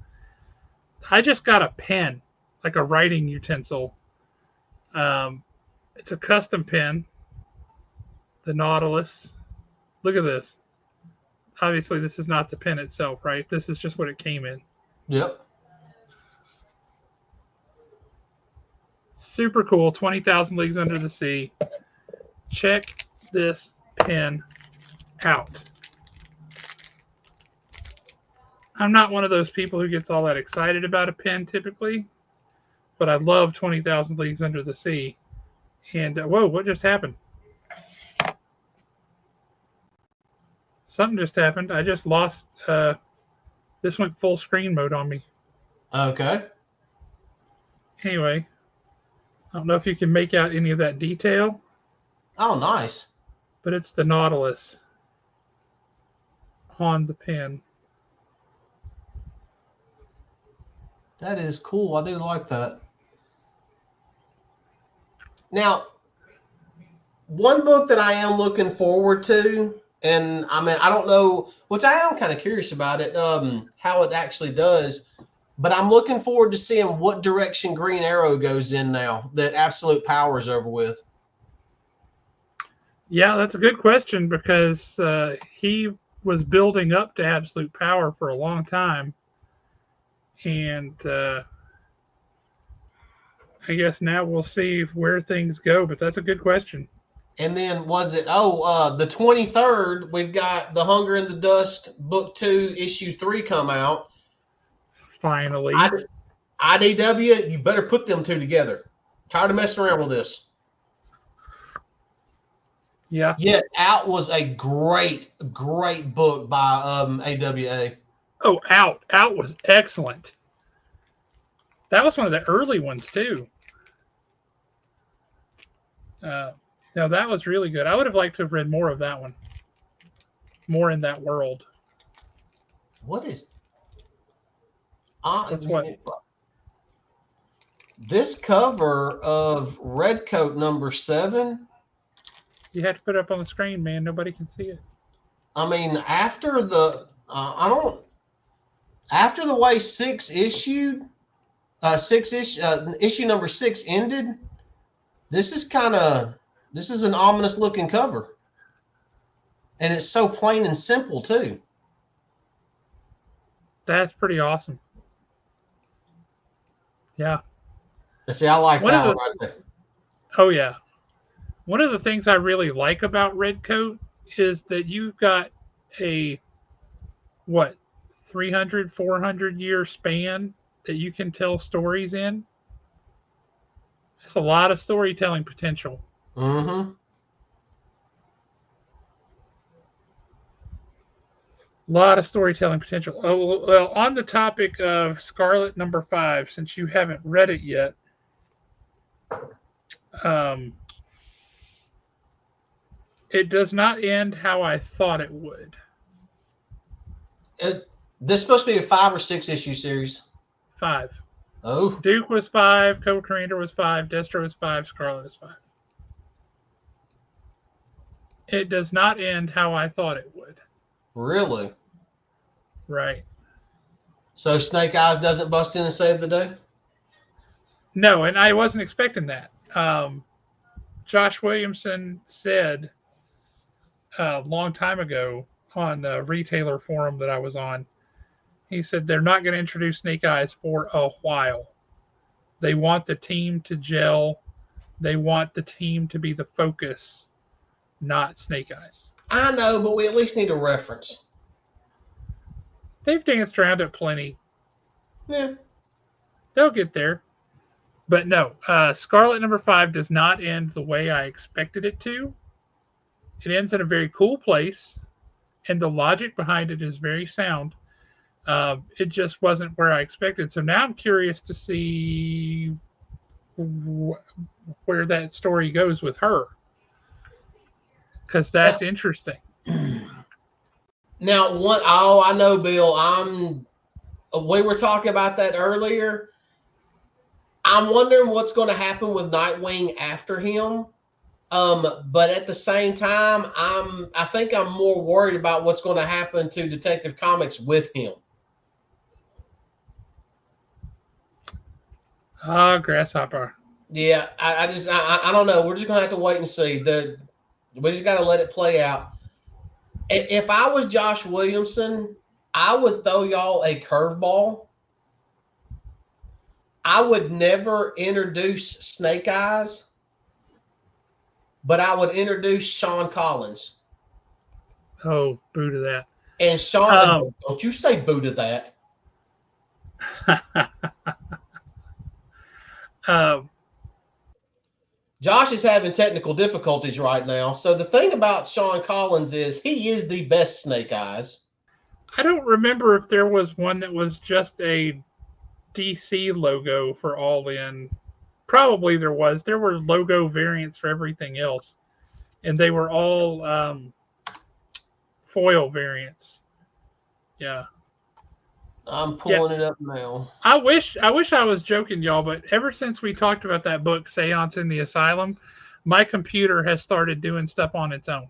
I just got a pen, like a writing utensil. It's a custom pen, the Nautilus. Look at this. Obviously, this is not the pen itself, right? This is just what it came in. Yep. Super cool. 20,000 Leagues Under the Sea. Check this pen out. I'm not one of those people who gets all that excited about a pen typically, but I love 20,000 Leagues Under the Sea. And whoa, what just happened? Something just happened. I just lost. This went full screen mode on me. Okay. Anyway, I don't know if you can make out any of that detail. Oh, nice. But it's the Nautilus on the pen. That is cool. I do like that. Now, one book that I am looking forward to, and I mean, I don't know, which I am kind of curious about it, how it actually does, but I'm looking forward to seeing what direction Green Arrow goes in now that Absolute Power is over with. Yeah, that's a good question, because he was building up to Absolute Power for a long time. And I guess now we'll see where things go, but that's a good question. And then the 23rd, we've got The Hunger and the Dusk, Book 2, Issue 3 come out. Finally. IDW, you better put them two together. Tired of messing around with this. Yeah. Yes, Out was a great book by AWA. Oh, Out was excellent. That was one of the early ones too. No, that was really good. I would have liked to have read more of that one. More in that world. What is? That's what. This cover of Redcoat number 7. You have to put it up on the screen, man. Nobody can see it. I mean, after the after the way issue number 6 ended, this is an ominous looking cover, and it's so plain and simple too. That's pretty awesome. Yeah. See, I like that one right there. Oh yeah. One of the things I really like about Redcoat is that you've got a 300, 400 year span that you can tell stories in. It's a lot of storytelling potential. Mm-hmm. A lot of storytelling potential. Oh, well, on the topic of Scarlet number 5, since you haven't read it yet, it does not end how I thought it would. This is supposed to be a 5 or 6 issue series. 5. Oh. Duke was 5, Cobra Commander was 5, Destro was 5, Scarlet is 5. It does not end how I thought it would. Really? Right. So Snake Eyes doesn't bust in and save the day? No, and I wasn't expecting that. Josh Williamson said a long time ago on the retailer forum that I was on, he said they're not going to introduce Snake Eyes for a while. They want the team to gel. They want the team to be the focus, not Snake Eyes. I know, but we at least need a reference. They've danced around it plenty. Yeah. They'll get there. But no, Scarlet number 5 does not end the way I expected it to. It ends in a very cool place, and the logic behind it is very sound. It just wasn't where I expected. So now I'm curious to see where that story goes with her, because that's interesting. Now, I know, Bill. We were talking about that earlier. I'm wondering what's going to happen with Nightwing after him. But at the same time, I think I'm more worried about what's going to happen to Detective Comics with him. Grasshopper. Yeah, I don't know. We're just going to have to wait and see. We just got to let it play out. If I was Josh Williamson, I would throw y'all a curveball. I would never introduce Snake Eyes, but I would introduce Sean Collins. Oh, boo to that. And Sean, don't you say boo to that. Josh is having technical difficulties right now. So the thing about Sean Collins is he is the best Snake Eyes. I don't remember if there was one that was just a DC logo for All In. Probably there was. There were logo variants for everything else, and they were all foil variants. Yeah. I'm pulling it up now. I wish I was joking, y'all, but ever since we talked about that book, Seance in the Asylum, my computer has started doing stuff on its own.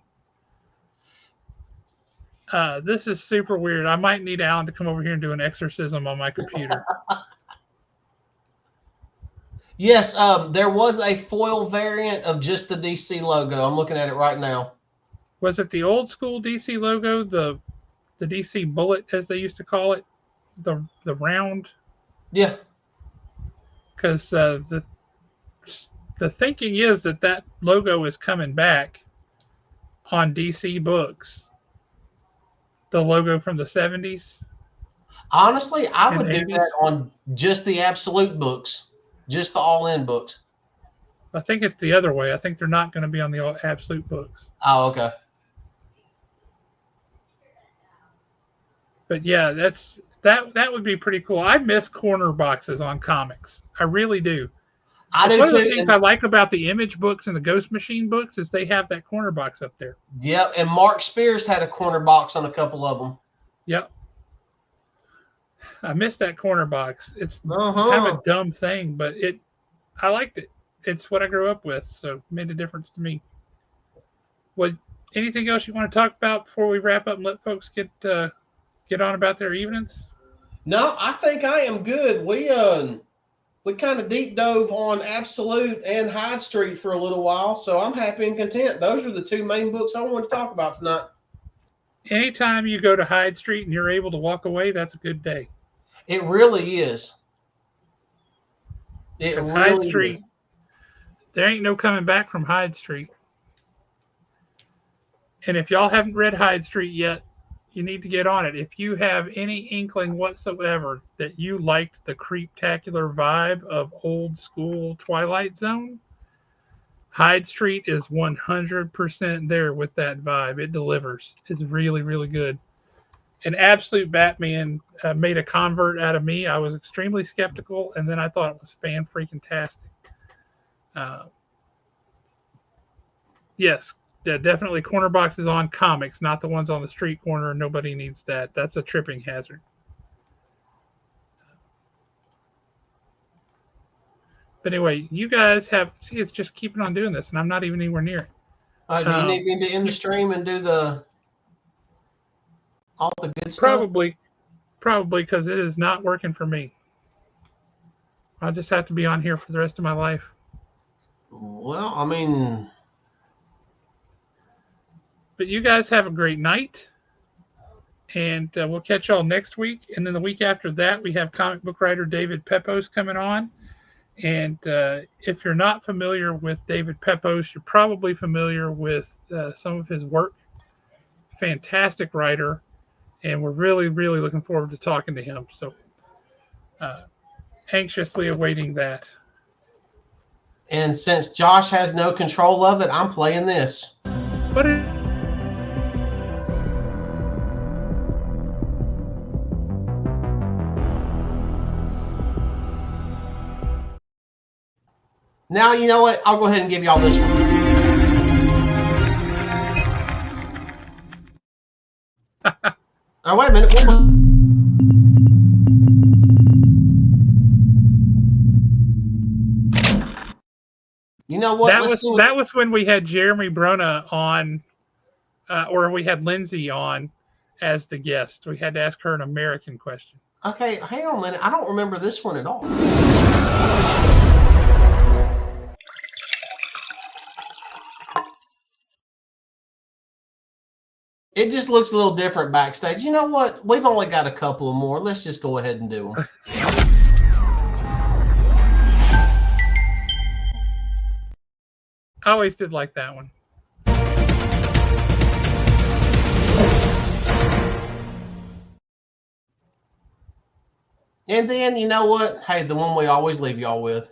This is super weird. I might need Alan to come over here and do an exorcism on my computer. Yes, there was a foil variant of just the DC logo. I'm looking at it right now. Was it the old school DC logo, the DC bullet, as they used to call it? The round? Yeah. Because the the thinking is that logo is coming back on DC books. The logo from the 70s. Honestly, I would 80s. do that on just the Absolute books, just the all-in books. I think it's the other way. I think they're not going to be on the Absolute books. Oh, okay. But yeah, that would be pretty cool. I miss corner boxes on comics. I really do. I do one too. of the things I like about the Image books and the Ghost Machine books is they have that corner box up there. Yep, and Mark Spears had a corner box on a couple of them. Yep. I miss that corner box. It's kind of a dumb thing, but I liked it. It's what I grew up with, so it made a difference to me. Anything else you want to talk about before we wrap up and let folks get on about their evenings? No, I think I am good. We kind of deep dove on Absolute and Hyde Street for a little while, so I'm happy and content. Those are the two main books I wanted to talk about tonight. Anytime you go to Hyde Street and you're able to walk away, that's a good day. It really is. It really Hyde Street, is. There ain't no coming back from Hyde Street. And if y'all haven't read Hyde Street yet, you need to get on it. If you have any inkling whatsoever that you liked the creeptacular vibe of old school Twilight Zone, Hyde Street is 100% there with that vibe. It delivers. It's really, really good. And Absolute Batman made a convert out of me. I was extremely skeptical, and then I thought it was fan-freaking-tastic. Yes, yeah, definitely corner boxes on comics, not the ones on the street corner. Nobody needs that. That's a tripping hazard. But anyway, you guys see, it's just keeping on doing this, and I'm not even anywhere near it. Do you need me to end the stream and do all the good stuff? Probably because it is not working for me. I'll just have to be on here for the rest of my life. Well, I mean... But you guys have a great night, and we'll catch y'all next week. And then the week after that, we have comic book writer David Pepose coming on. And if you're not familiar with David Pepose, you're probably familiar with some of his work. Fantastic writer, and we're really, really looking forward to talking to him. So anxiously awaiting that. And since Josh has no control of it, I'm playing this. But now, you know what? I'll go ahead and give y'all this one. Oh, wait a minute. You know what? That was when we had Jeremy Bruna on, or we had Lindsay on as the guest. We had to ask her an American question. Okay, hang on a minute. I don't remember this one at all. It just looks a little different backstage. You know what? We've only got a couple of more. Let's just go ahead and do them. I always did like that one. And then, you know what? Hey, the one we always leave y'all with.